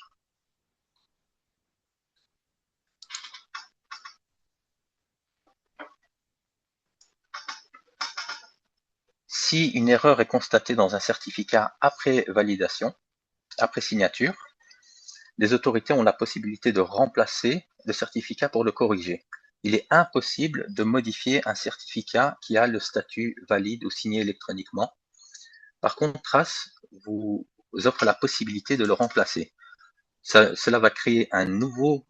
Si une erreur est constatée dans un certificat après validation, après signature, les autorités ont la possibilité de remplacer le certificat pour le corriger. Il est impossible de modifier un certificat qui a le statut valide ou signé électroniquement. Par contre, Trace vous offre la possibilité de le remplacer. Cela va créer un nouveau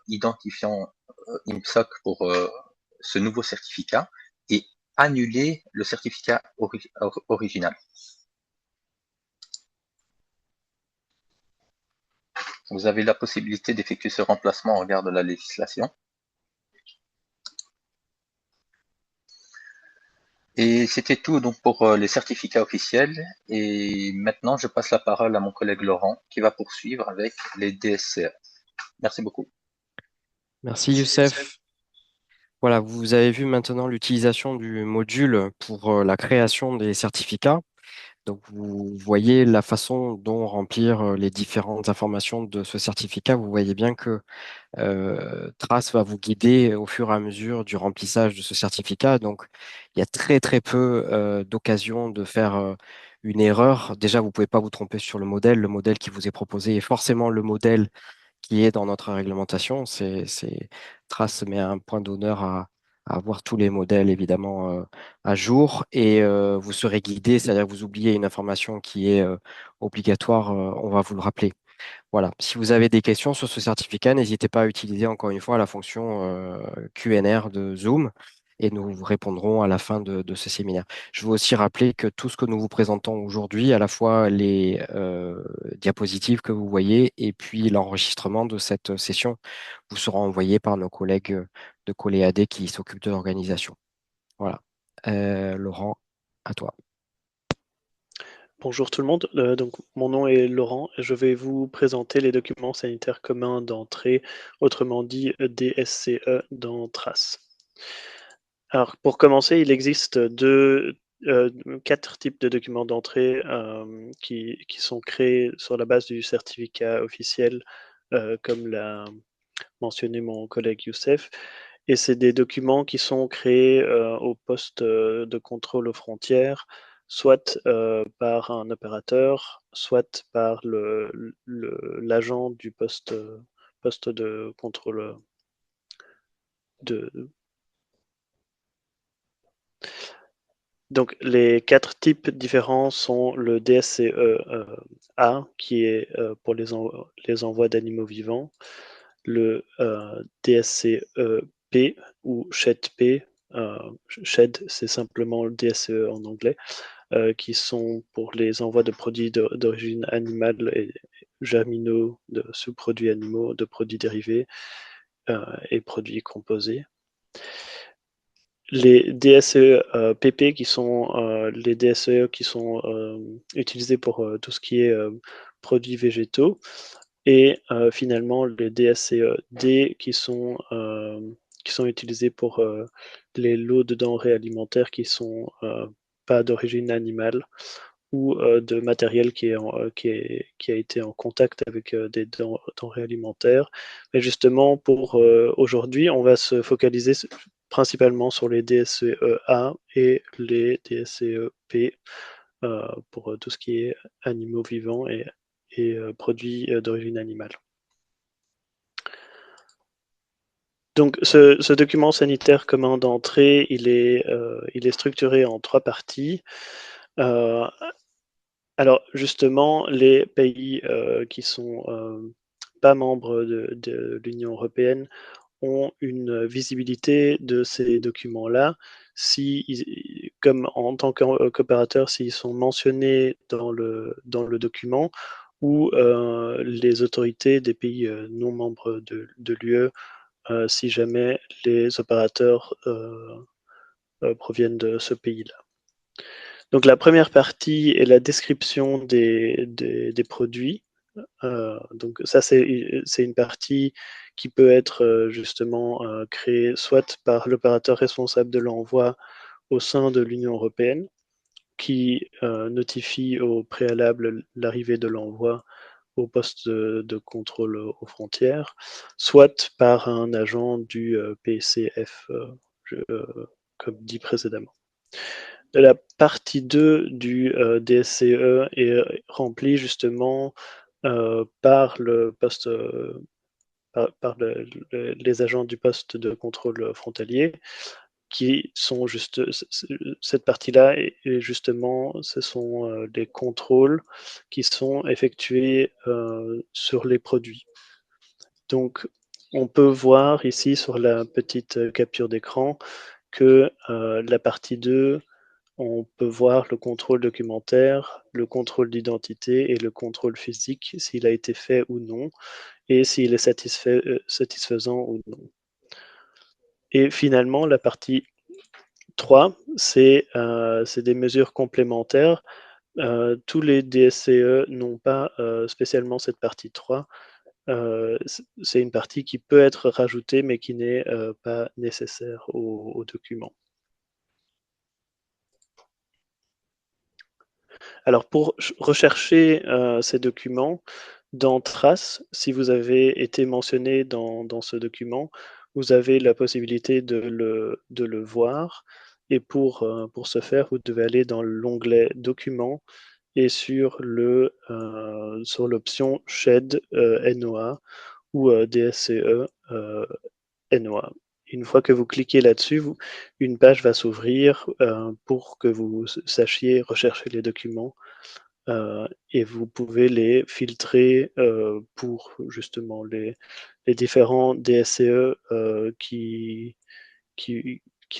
identifiant IMSOC pour ce nouveau certificat et annuler le certificat original. Vous avez la possibilité d'effectuer ce remplacement en regard de la législation. Et c'était tout donc pour les certificats officiels. Et maintenant, je passe la parole à mon collègue Laurent qui va poursuivre avec les DSCE. Merci beaucoup. Merci Youssef. Voilà, vous avez vu maintenant l'utilisation du module pour la création des certificats. Donc, vous voyez la façon dont remplir les différentes informations de ce certificat. Vous voyez bien que Trace va vous guider au fur et à mesure du remplissage de ce certificat. Donc, il y a très, très peu d'occasions de faire une erreur. Déjà, vous ne pouvez pas vous tromper sur le modèle. Le modèle qui vous est proposé est forcément le modèle qui est dans notre réglementation. Trace met un point d'honneur à avoir tous les modèles évidemment à jour et vous serez guidé, c'est-à-dire que vous oubliez une information qui est obligatoire, on va vous le rappeler. Voilà. Si vous avez des questions sur ce certificat, n'hésitez pas à utiliser encore une fois la fonction Q&R de Zoom et nous vous répondrons à la fin de ce séminaire. Je veux aussi rappeler que tout ce que nous vous présentons aujourd'hui, à la fois les diapositives que vous voyez et puis l'enregistrement de cette session, vous sera envoyé par nos collègues de Coléadé qui s'occupent de l'organisation. Voilà. Laurent, à toi. Bonjour tout le monde, donc mon nom est Laurent et je vais vous présenter les documents sanitaires communs d'entrée, autrement dit DSCE dans Trace. Alors pour commencer, il existe quatre types de documents d'entrée qui sont créés sur la base du certificat officiel, comme l'a mentionné mon collègue Youssef. Et c'est des documents qui sont créés au poste de contrôle aux frontières, soit par un opérateur, soit par l'agent du poste de contrôle de. Donc les quatre types différents sont le DSCE-A, qui est pour les envois d'animaux vivants, le DSCE-P ou SHED-P, SHED c'est simplement le DSCE en anglais, qui sont pour les envois de produits d'origine animale et germinaux, de sous-produits animaux, de produits dérivés et produits composés. Les DSCE PP qui sont les DSCE qui sont utilisés pour tout ce qui est produits végétaux, et finalement les DSCE D qui sont utilisés pour les lots de denrées alimentaires qui sont pas d'origine animale ou de matériel qui a été en contact avec des denrées alimentaires. Mais justement, pour aujourd'hui, on va se focaliser principalement sur les DSCE-A et les DSCE-P pour tout ce qui est animaux vivants et produits d'origine animale. Donc, ce document sanitaire commun d'entrée, il est structuré en 3 parties. Alors, justement, les pays qui sont pas membres de l'Union européenne ont une visibilité de ces documents-là, comme en tant qu'opérateurs, s'ils sont mentionnés dans le document, ou les autorités des pays non membres de l'UE, si jamais les opérateurs proviennent de ce pays-là. Donc la première partie est la description des produits. Donc ça, c'est une partie qui peut être justement créée soit par l'opérateur responsable de l'envoi au sein de l'Union européenne, qui notifie au préalable l'arrivée de l'envoi au poste de contrôle aux frontières, soit par un agent du PCF, comme dit précédemment. La partie 2 du DSCE est remplie justement par le poste, par les agents du poste de contrôle frontalier, qui sont juste cette partie-là, et justement, ce sont les contrôles qui sont effectués sur les produits. Donc, on peut voir ici sur la petite capture d'écran que la partie 2, on peut voir le contrôle documentaire, le contrôle d'identité et le contrôle physique, s'il a été fait ou non, et s'il est satisfaisant ou non. Et finalement, la partie 3, c'est des mesures complémentaires. Tous les DSCE n'ont pas spécialement cette partie 3. C'est une partie qui peut être rajoutée, mais qui n'est pas nécessaire au document. Alors, pour rechercher ces documents dans Trace, si vous avez été mentionné dans ce document, vous avez la possibilité de le voir. Et pour ce faire, vous devez aller dans l'onglet Documents et sur l'option Shed NOA ou DSCE NOA. Une fois que vous cliquez là-dessus, une page va s'ouvrir pour que vous sachiez rechercher les documents et vous pouvez les filtrer pour justement les différents DSCE qui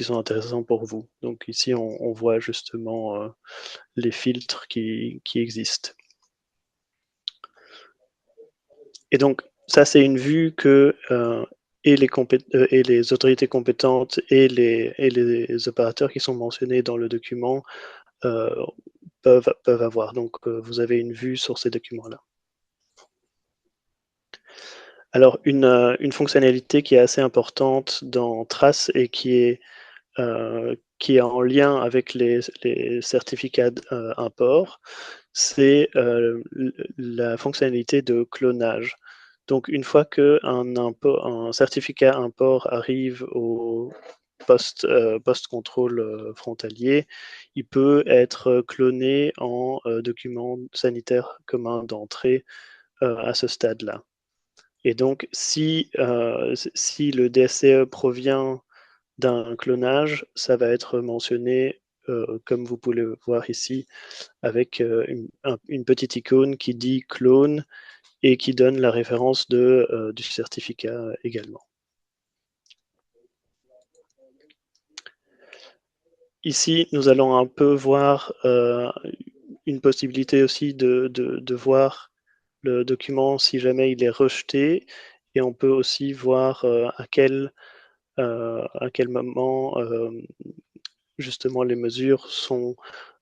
sont intéressants pour vous. Donc ici, on voit justement les filtres qui existent. Et donc, ça, c'est une vue que et les autorités compétentes et les opérateurs qui sont mentionnés dans le document peuvent avoir. Donc, vous avez une vue sur ces documents-là. Alors, une fonctionnalité qui est assez importante dans Trace et qui est en lien avec les certificats import, c'est la fonctionnalité de clonage. Donc, une fois qu'un certificat import arrive au post-contrôle frontalier, il peut être cloné en document sanitaire commun d'entrée à ce stade-là. Et donc, si le DSCE provient d'un clonage, ça va être mentionné, comme vous pouvez le voir ici, avec une petite icône qui dit clone et qui donne la référence du certificat également. Ici, nous allons un peu voir une possibilité aussi de voir le document si jamais il est rejeté, et on peut aussi voir à quel moment justement les mesures sont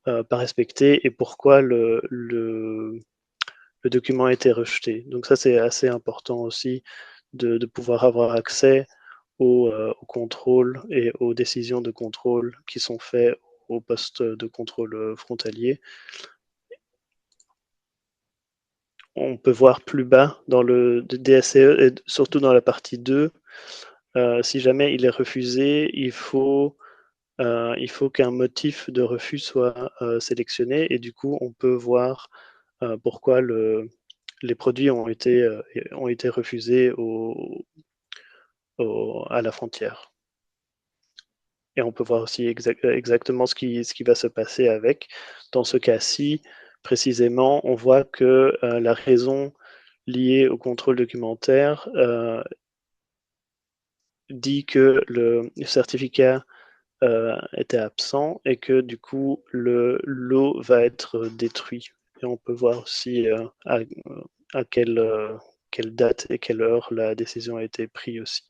pas respectées et pourquoi le document a été rejeté. Donc ça, c'est assez important aussi de pouvoir avoir accès au contrôle et aux décisions de contrôle qui sont faites au poste de contrôle frontalier. On peut voir plus bas dans le DSCE, et surtout dans la partie 2, si jamais il est refusé, il faut il faut qu'un motif de refus soit sélectionné et du coup, on peut voir pourquoi les produits ont été refusés à la frontière. Et on peut voir aussi exactement ce qui va se passer avec. Dans ce cas-ci, précisément, on voit que la raison liée au contrôle documentaire dit que le certificat était absent et que du coup, le lot va être détruit. Et on peut voir aussi à quelle date et quelle heure la décision a été prise aussi.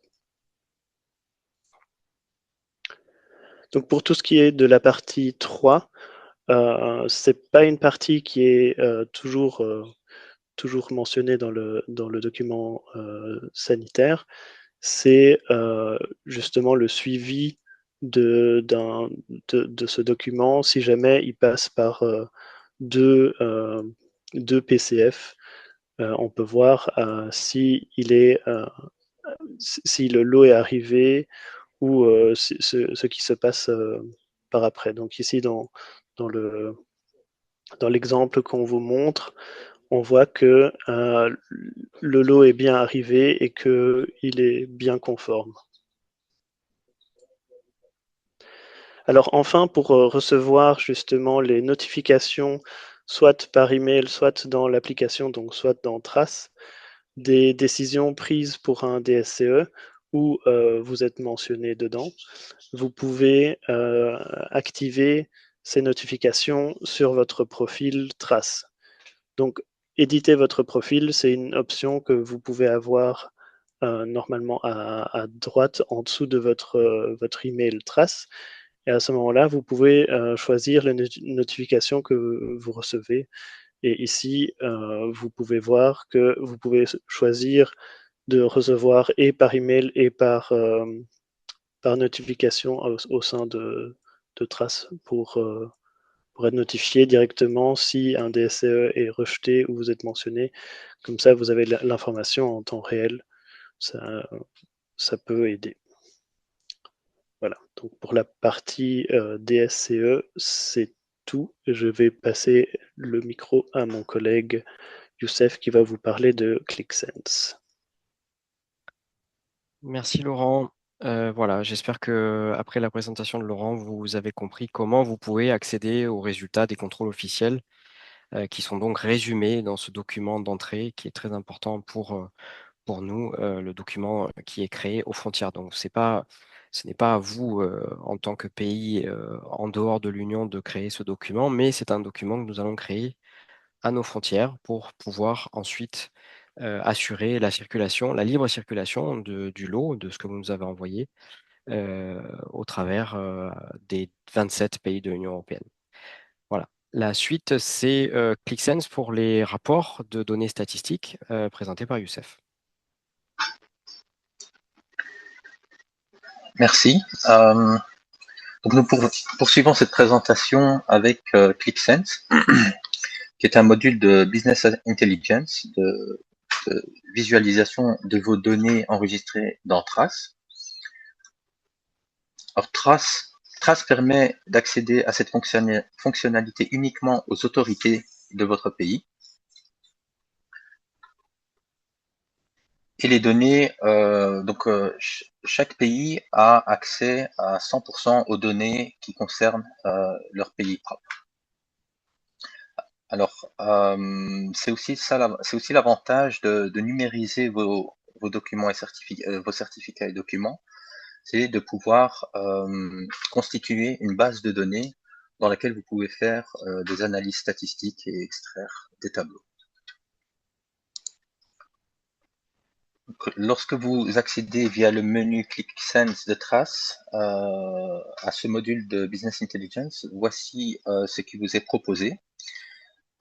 Donc pour tout ce qui est de la partie 3, c'est pas une partie qui est toujours mentionnée dans le document sanitaire. C'est justement le suivi de ce document si jamais il passe par deux PCF. On peut voir si le lot est arrivé ou ce qui se passe par après. Donc ici, dans l'exemple qu'on vous montre, on voit que le lot est bien arrivé et qu'il est bien conforme. Alors enfin, pour recevoir justement les notifications, soit par email, soit dans l'application, donc soit dans Trace, des décisions prises pour un DSCE où vous êtes mentionné dedans, vous pouvez activer ces notifications sur votre profil Trace. Donc, éditer votre profil, c'est une option que vous pouvez avoir normalement à droite en dessous de votre email Trace. Et à ce moment-là, vous pouvez choisir les notifications que vous recevez. Et ici, vous pouvez voir que vous pouvez choisir de recevoir et par email et par notification au sein de Trace pour être notifié directement si un DSCE est rejeté ou vous êtes mentionné. Comme ça, vous avez l'information en temps réel. Ça peut aider. Voilà, donc pour la partie DSCE, c'est tout. Je vais passer le micro à mon collègue Youssef qui va vous parler de ClickSense. Merci Laurent. Voilà, j'espère que après la présentation de Laurent, vous avez compris comment vous pouvez accéder aux résultats des contrôles officiels qui sont donc résumés dans ce document d'entrée qui est très important pour nous, le document qui est créé aux frontières. Donc ce n'est pas à vous en tant que pays en dehors de l'Union de créer ce document, mais c'est un document que nous allons créer à nos frontières pour pouvoir ensuite assurer la libre circulation du lot, de ce que vous nous avez envoyé au travers des 27 pays de l'Union européenne. Voilà. La suite, c'est ClickSense pour les rapports de données statistiques présentés par Youssef. Merci. Donc nous poursuivons cette présentation avec ClickSense, qui est un module de Business Intelligence, de visualisation de vos données enregistrées dans Trace. Alors Trace permet d'accéder à cette fonctionnalité uniquement aux autorités de votre pays. Et les données, chaque pays a accès à 100% aux données qui concernent leur pays propre. Alors, c'est aussi l'avantage de numériser vos documents et vos certificats et documents, c'est de pouvoir constituer une base de données dans laquelle vous pouvez faire des analyses statistiques et extraire des tableaux. Lorsque vous accédez via le menu ClickSense de Trace à ce module de Business Intelligence, voici ce qui vous est proposé.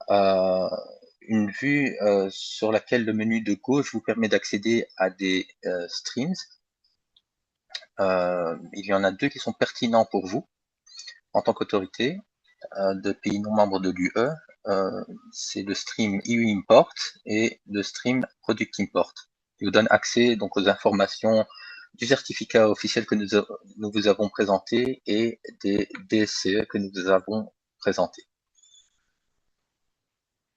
Une vue sur laquelle le menu de gauche vous permet d'accéder à des streams. Il y en a deux qui sont pertinents pour vous en tant qu'autorité de pays non membres de l'UE. C'est le stream EU Import et le stream Product Import. Il vous donne accès donc aux informations du certificat officiel que nous vous avons présenté et des DSCE que nous vous avons présenté.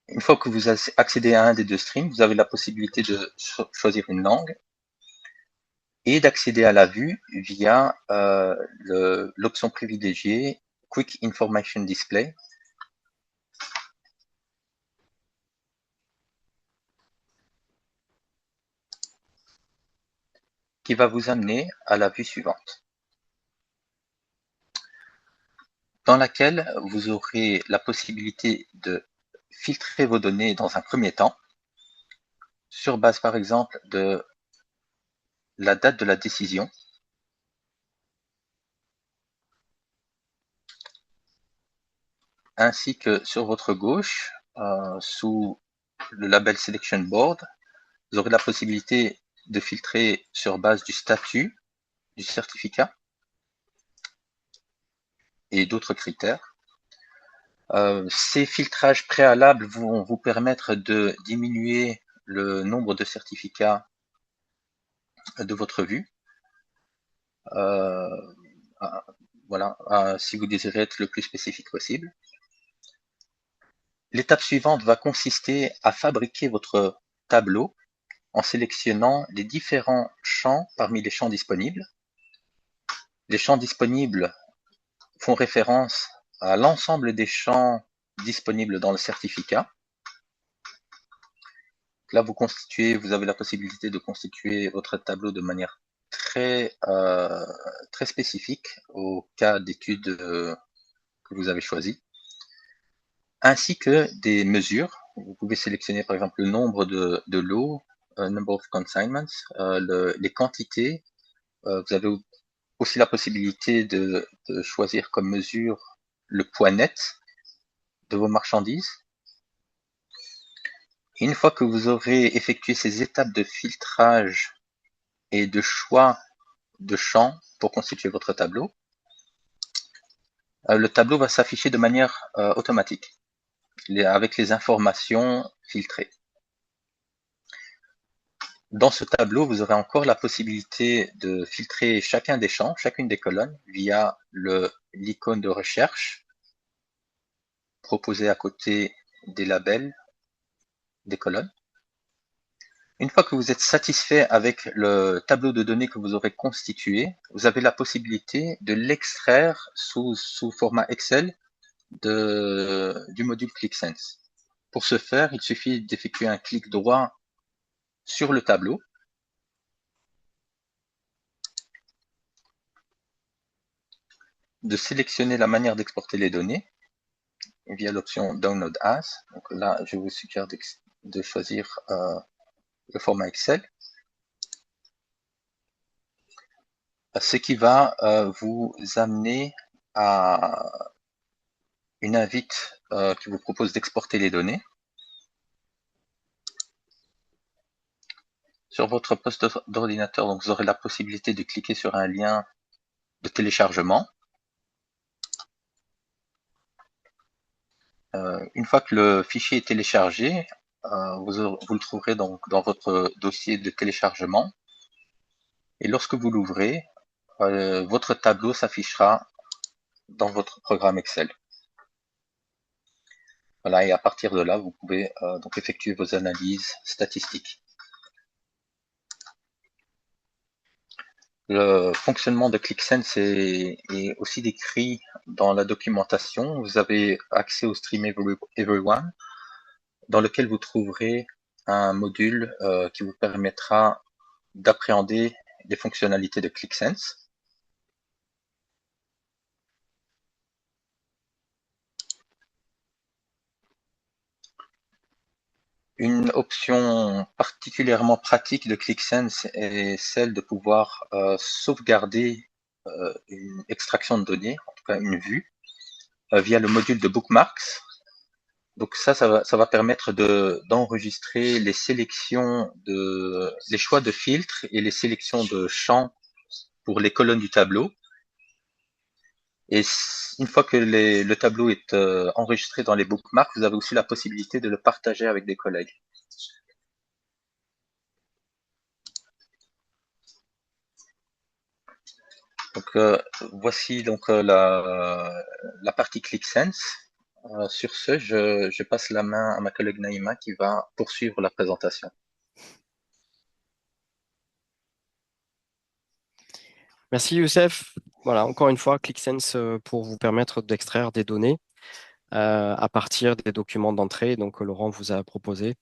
Une fois que vous accédez à un des deux streams, vous avez la possibilité de choisir une langue et d'accéder à la vue via l'option privilégiée Quick Information Display, qui va vous amener à la vue suivante, dans laquelle vous aurez la possibilité de filtrer vos données dans un premier temps, sur base par exemple de la date de la décision, ainsi que sur votre gauche, sous le label Selection Board, vous aurez la possibilité de filtrer sur base du statut du certificat et d'autres critères. Ces filtrages préalables vont vous permettre de diminuer le nombre de certificats de votre vue. Voilà, si vous désirez être le plus spécifique possible. L'étape suivante va consister à fabriquer votre tableau en sélectionnant les différents champs parmi les champs disponibles. Les champs disponibles font référence à l'ensemble des champs disponibles dans le certificat. Là, vous avez la possibilité de constituer votre tableau de manière très spécifique au cas d'étude que vous avez choisi, ainsi que des mesures. Vous pouvez sélectionner par exemple le nombre de lots, number of consignments, les quantités. Vous avez aussi la possibilité de choisir comme mesure le poids net de vos marchandises. Et une fois que vous aurez effectué ces étapes de filtrage et de choix de champs pour constituer votre tableau, le tableau va s'afficher de manière automatique, avec les informations filtrées. Dans ce tableau, vous aurez encore la possibilité de filtrer chacun des champs, chacune des colonnes, via l'icône de recherche proposée à côté des labels des colonnes. Une fois que vous êtes satisfait avec le tableau de données que vous aurez constitué, vous avez la possibilité de l'extraire sous format Excel du module ClickSense. Pour ce faire, il suffit d'effectuer un clic droit sur le tableau, de sélectionner la manière d'exporter les données via l'option Download As. Donc là, je vous suggère de choisir le format Excel, ce qui va vous amener à une invite qui vous propose d'exporter les données. Sur votre poste d'ordinateur, donc vous aurez la possibilité de cliquer sur un lien de téléchargement. Une fois que le fichier est téléchargé, vous le trouverez donc dans votre dossier de téléchargement. Et lorsque vous l'ouvrez, votre tableau s'affichera dans votre programme Excel. Voilà, et à partir de là, vous pouvez donc effectuer vos analyses statistiques. Le fonctionnement de ClickSense est aussi décrit dans la documentation. Vous avez accès au Stream Everyone, dans lequel vous trouverez un module qui vous permettra d'appréhender les fonctionnalités de ClickSense. Une option particulièrement pratique de ClickSense est celle de pouvoir sauvegarder une extraction de données, en tout cas une vue, via le module de Bookmarks. Donc ça va permettre d'enregistrer les sélections les choix de filtres et les sélections de champs pour les colonnes du tableau. Et une fois que le tableau est enregistré dans les bookmarks, vous avez aussi la possibilité de le partager avec des collègues. Donc, voici donc la partie ClickSense. Sur ce, je passe la main à ma collègue Naïma qui va poursuivre la présentation. Merci Youssef. Voilà, encore une fois, ClickSense pour vous permettre d'extraire des données à partir des documents d'entrée que Laurent vous a proposé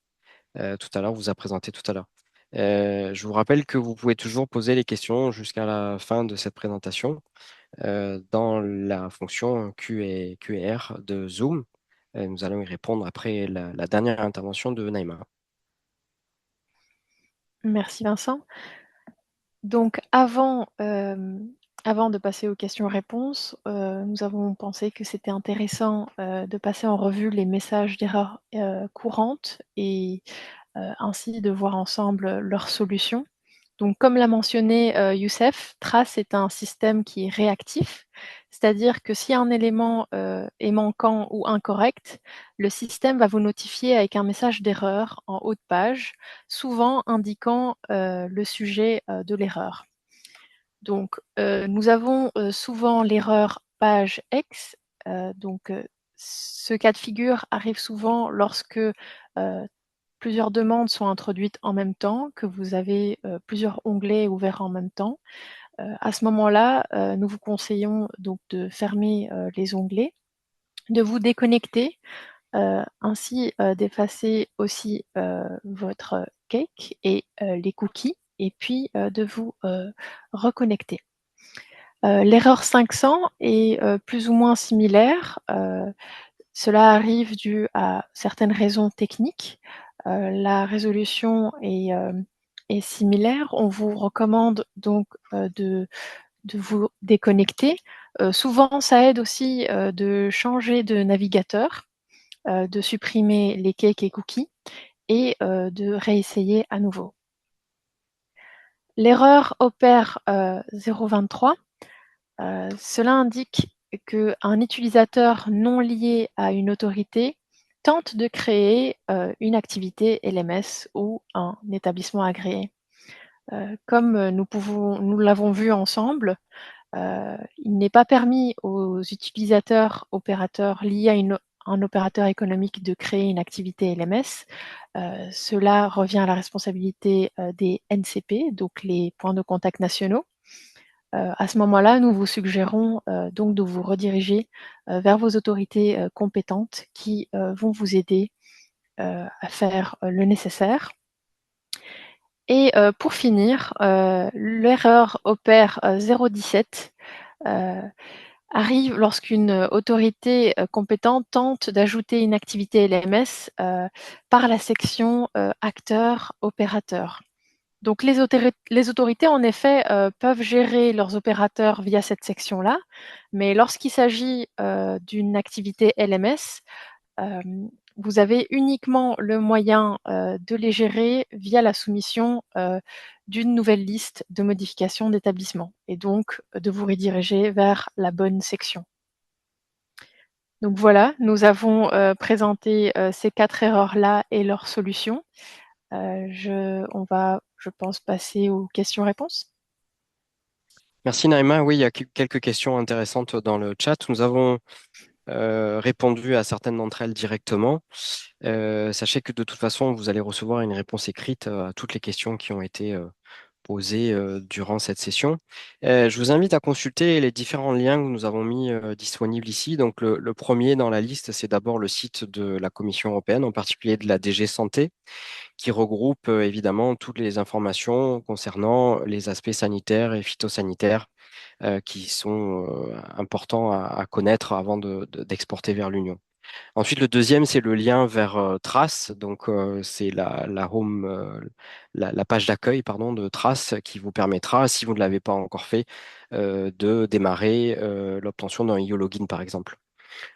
tout à l'heure, vous a présenté tout à l'heure. Je vous rappelle que vous pouvez toujours poser les questions jusqu'à la fin de cette présentation dans la fonction Q&R de Zoom. Nous allons y répondre après la dernière intervention de Naïma. Merci Vincent. Donc avant de passer aux questions-réponses, nous avons pensé que c'était intéressant de passer en revue les messages d'erreurs courantes et ainsi de voir ensemble leurs solutions. Donc comme l'a mentionné Youssef, Trace est un système qui est réactif, c'est-à-dire que si un élément est manquant ou incorrect, le système va vous notifier avec un message d'erreur en haut de page, souvent indiquant le sujet de l'erreur. Donc, nous avons souvent l'erreur page X. Ce cas de figure arrive souvent lorsque plusieurs demandes sont introduites en même temps, que vous avez plusieurs onglets ouverts en même temps. À ce moment-là, nous vous conseillons donc de fermer les onglets, de vous déconnecter, ainsi d'effacer aussi votre cake et les cookies, et puis de vous reconnecter. L'erreur 500 est plus ou moins similaire. Cela arrive dû à certaines raisons techniques. La résolution est similaire. On vous recommande donc de vous déconnecter. Souvent, ça aide aussi de changer de navigateur, de supprimer les cakes et cookies et de réessayer à nouveau. L'erreur opère 023. Cela indique qu'un utilisateur non lié à une autorité tente de créer une activité LMS ou un établissement agréé. Comme nous l'avons vu ensemble, il n'est pas permis aux utilisateurs opérateurs liés à un opérateur économique de créer une activité LMS. Cela revient à la responsabilité des NCP, donc les points de contact nationaux. À ce moment-là, nous vous suggérons donc de vous rediriger vers vos autorités compétentes qui vont vous aider à faire le nécessaire. Et pour finir, l'erreur opère 017 arrive lorsqu'une autorité compétente tente d'ajouter une activité LMS par la section acteurs-opérateurs. Donc les autorités, en effet, peuvent gérer leurs opérateurs via cette section-là, mais lorsqu'il s'agit d'une activité LMS, vous avez uniquement le moyen de les gérer via la soumission d'une nouvelle liste de modifications d'établissement, et donc de vous rediriger vers la bonne section. Donc voilà, nous avons présenté ces 4 erreurs-là et leurs solutions. On va, je pense, passer aux questions-réponses. Merci Naïma. Oui, il y a quelques questions intéressantes dans le chat. Nous avons répondu à certaines d'entre elles directement. Sachez que de toute façon, vous allez recevoir une réponse écrite à toutes les questions qui ont été posées durant cette session. Je vous invite à consulter les différents liens que nous avons mis disponibles ici. Donc, le premier dans la liste, c'est d'abord le site de la Commission européenne, en particulier de la DG Santé, qui regroupe évidemment toutes les informations concernant les aspects sanitaires et phytosanitaires qui sont importants à connaître avant d'exporter vers l'Union. Ensuite, le deuxième, c'est le lien vers Trace. Donc, c'est la home, la page d'accueil, pardon, de Trace qui vous permettra, si vous ne l'avez pas encore fait, de démarrer l'obtention d'un EU login, par exemple.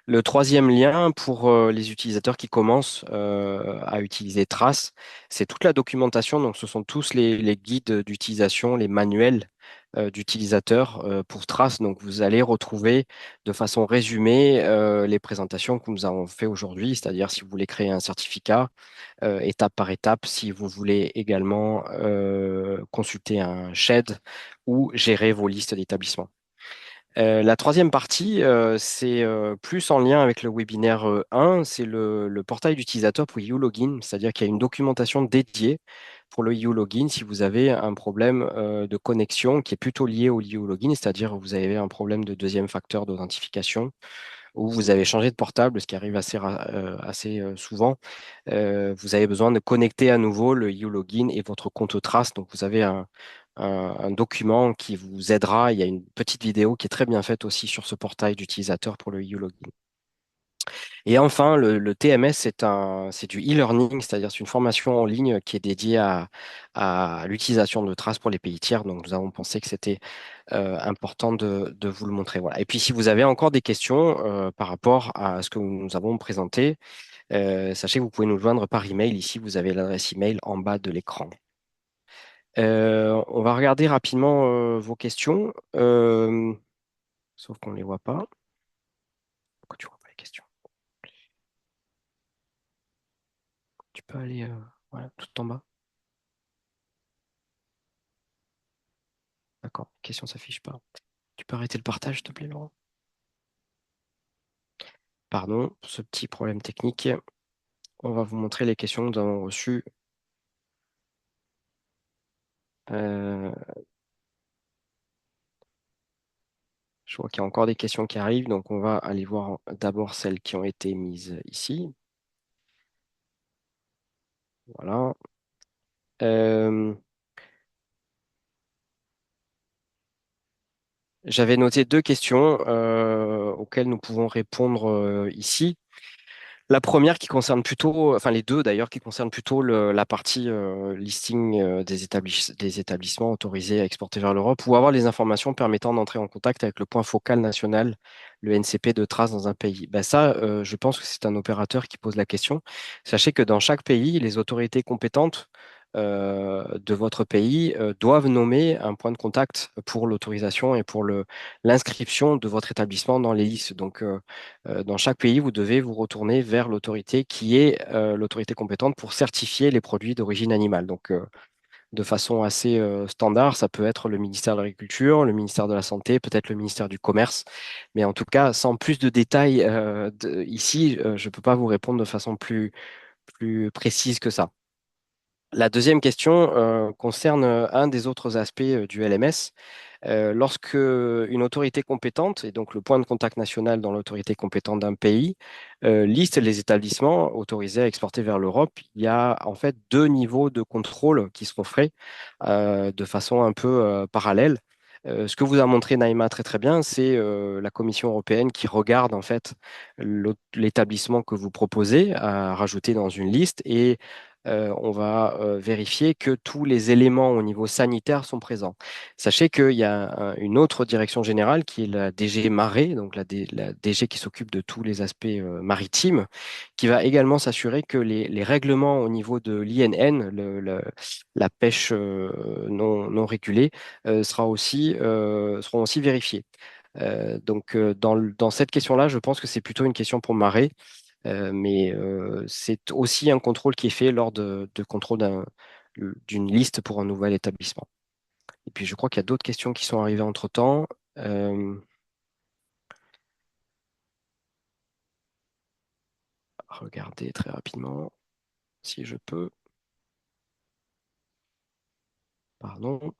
Le troisième lien pour les utilisateurs qui commencent à utiliser Trace, c'est toute la documentation. Donc, ce sont tous les guides d'utilisation, les manuels d'utilisateurs pour Trace. Donc, vous allez retrouver de façon résumée les présentations que nous avons fait aujourd'hui, c'est-à-dire si vous voulez créer un certificat, étape par étape, si vous voulez également consulter un SHED ou gérer vos listes d'établissements. La troisième partie, c'est plus en lien avec le webinaire 1, c'est le portail d'utilisateur pour YouLogin, c'est-à-dire qu'il y a une documentation dédiée pour le YouLogin si vous avez un problème de connexion qui est plutôt lié au YouLogin, c'est-à-dire vous avez un problème de deuxième facteur d'authentification ou vous avez changé de portable, ce qui arrive assez souvent. Vous avez besoin de connecter à nouveau le YouLogin et votre compte Trace. Donc, vous avez un document qui vous aidera. Il y a une petite vidéo qui est très bien faite aussi sur ce portail d'utilisateur pour le YouLogin. Et enfin, le TMS, c'est du e-learning, c'est-à-dire c'est une formation en ligne qui est dédiée à l'utilisation de Trace pour les pays tiers. Donc, nous avons pensé que c'était important de vous le montrer. Voilà. Et puis, si vous avez encore des questions par rapport à ce que nous avons présenté, sachez que vous pouvez nous joindre par email. Ici, vous avez l'adresse email en bas de l'écran. On va regarder rapidement vos questions, sauf qu'on ne les voit pas. Pourquoi tu ne vois pas les questions? Tu peux aller voilà, tout en bas. D'accord, les questions ne s'affichent pas. Tu peux arrêter le partage, s'il te plaît, Laurent? Pardon pour ce petit problème technique. On va vous montrer les questions que nous avons reçues. Je vois qu'il y a encore des questions qui arrivent, donc on va aller voir d'abord celles qui ont été mises ici. Voilà. J'avais noté deux questions auxquelles nous pouvons répondre ici. La première qui concerne plutôt, enfin les deux d'ailleurs, qui concernent plutôt la partie listing des établissements autorisés à exporter vers l'Europe ou avoir les informations permettant d'entrer en contact avec le point focal national, le NCP de trace dans un pays. Ben ça, je pense que c'est un opérateur qui pose la question. Sachez que dans chaque pays, les autorités compétentes de votre pays doivent nommer un point de contact pour l'autorisation et pour l'inscription de votre établissement dans les listes. Donc, dans chaque pays, vous devez vous retourner vers l'autorité qui est l'autorité compétente pour certifier les produits d'origine animale. Donc, de façon assez standard, ça peut être le ministère de l'Agriculture, le ministère de la Santé, peut-être le ministère du Commerce. Mais en tout cas, sans plus de détails ici, je ne peux pas vous répondre de façon plus précise que ça. La deuxième question concerne un des autres aspects du LMS. Lorsque une autorité compétente, et donc le point de contact national dans l'autorité compétente d'un pays, liste les établissements autorisés à exporter vers l'Europe, il y a en fait deux niveaux de contrôle qui seront faits de façon un peu parallèle. Ce que vous a montré Naïma très très bien, c'est la Commission européenne qui regarde en fait l'établissement que vous proposez à rajouter dans une liste et on va vérifier que tous les éléments au niveau sanitaire sont présents. Sachez qu'il y a une autre direction générale qui est la DG Marais, donc la DG qui s'occupe de tous les aspects maritimes, qui va également s'assurer que les règlements au niveau de l'INN, la pêche non régulée, seront aussi vérifiés. Donc, dans cette question-là, je pense que c'est plutôt une question pour Marais. Mais c'est aussi un contrôle qui est fait lors de contrôle d'une liste pour un nouvel établissement. Et puis je crois qu'il y a d'autres questions qui sont arrivées entre-temps. Regardez très rapidement si je peux. Pardon.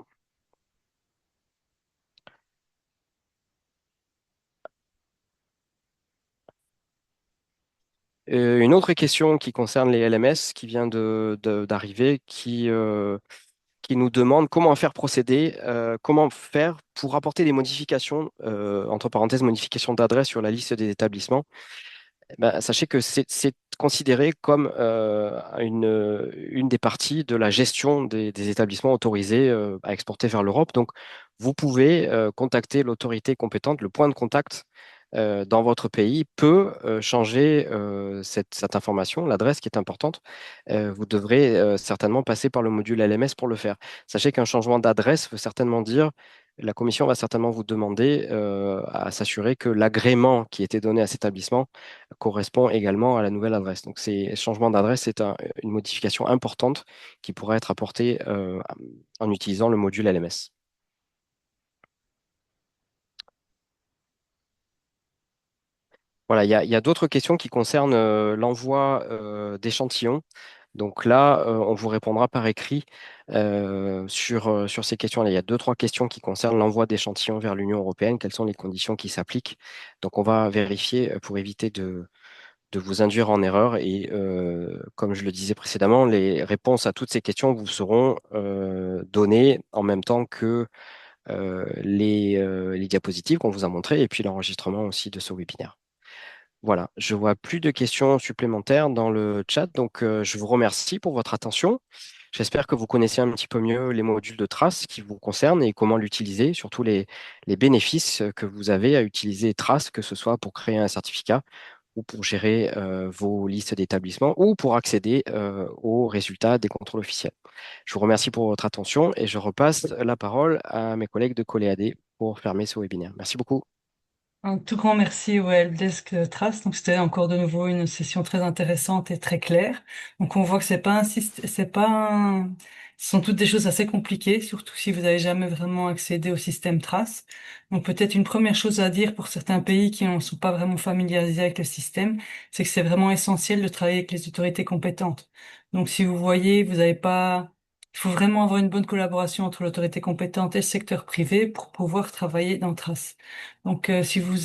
Une autre question qui concerne les LMS qui vient d'arriver, qui nous demande comment faire procéder, comment faire pour apporter des modifications, entre parenthèses, modifications d'adresse sur la liste des établissements. Ben, sachez que c'est considéré comme une des parties de la gestion des établissements autorisés à exporter vers l'Europe. Donc, vous pouvez contacter l'autorité compétente, le point de contact dans votre pays peut changer cette information, l'adresse qui est importante. Vous devrez certainement passer par le module LMS pour le faire. Sachez qu'un changement d'adresse veut certainement dire, la commission va certainement vous demander à s'assurer que l'agrément qui était donné à cet établissement correspond également à la nouvelle adresse. Donc, ces changements d'adresse, c'est une modification importante qui pourrait être apportée en utilisant le module LMS. Voilà, il y a d'autres questions qui concernent l'envoi d'échantillons. Donc là, on vous répondra par écrit sur ces questions-là. Il y a deux, trois questions qui concernent l'envoi d'échantillons vers l'Union européenne. Quelles sont les conditions qui s'appliquent? Donc on va vérifier pour éviter de vous induire en erreur. Et comme je le disais précédemment, les réponses à toutes ces questions vous seront données en même temps que les diapositives qu'on vous a montrées et puis l'enregistrement aussi de ce webinaire. Voilà, je vois plus de questions supplémentaires dans le chat, donc je vous remercie pour votre attention. J'espère que vous connaissez un petit peu mieux les modules de Trace qui vous concernent et comment l'utiliser, surtout les bénéfices que vous avez à utiliser Trace, que ce soit pour créer un certificat ou pour gérer vos listes d'établissements ou pour accéder aux résultats des contrôles officiels. Je vous remercie pour votre attention et je repasse la parole à mes collègues de Coléadé pour fermer ce webinaire. Merci beaucoup. Un tout grand merci au Helpdesk Trust. Donc, c'était encore de nouveau une session très intéressante et très claire. Donc, on voit que ce sont toutes des choses assez compliquées, surtout si vous n'avez jamais vraiment accédé au système Trace. Donc, peut-être une première chose à dire pour certains pays qui ne sont pas vraiment familiarisés avec le système, c'est que c'est vraiment essentiel de travailler avec les autorités compétentes. Donc, si vous voyez, vous n'avez pas, il faut vraiment avoir une bonne collaboration entre l'autorité compétente et le secteur privé pour pouvoir travailler dans Trace. Donc, si vous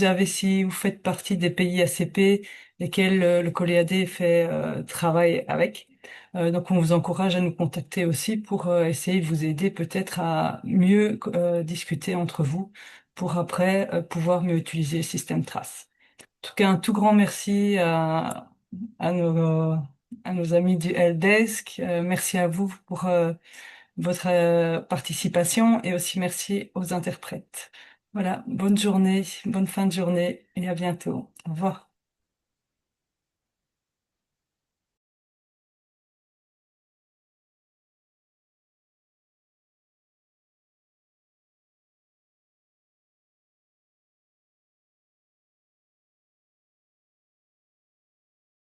faites partie des pays ACP, lesquels le COLEAD fait travail avec, donc on vous encourage à nous contacter aussi pour essayer de vous aider peut-être à mieux discuter entre vous pour après pouvoir mieux utiliser le système Trace. En tout cas, un tout grand merci à nos, à nos amis du Helpdesk. Merci à vous pour votre participation et aussi merci aux interprètes. Voilà, bonne journée, bonne fin de journée et à bientôt. Au revoir.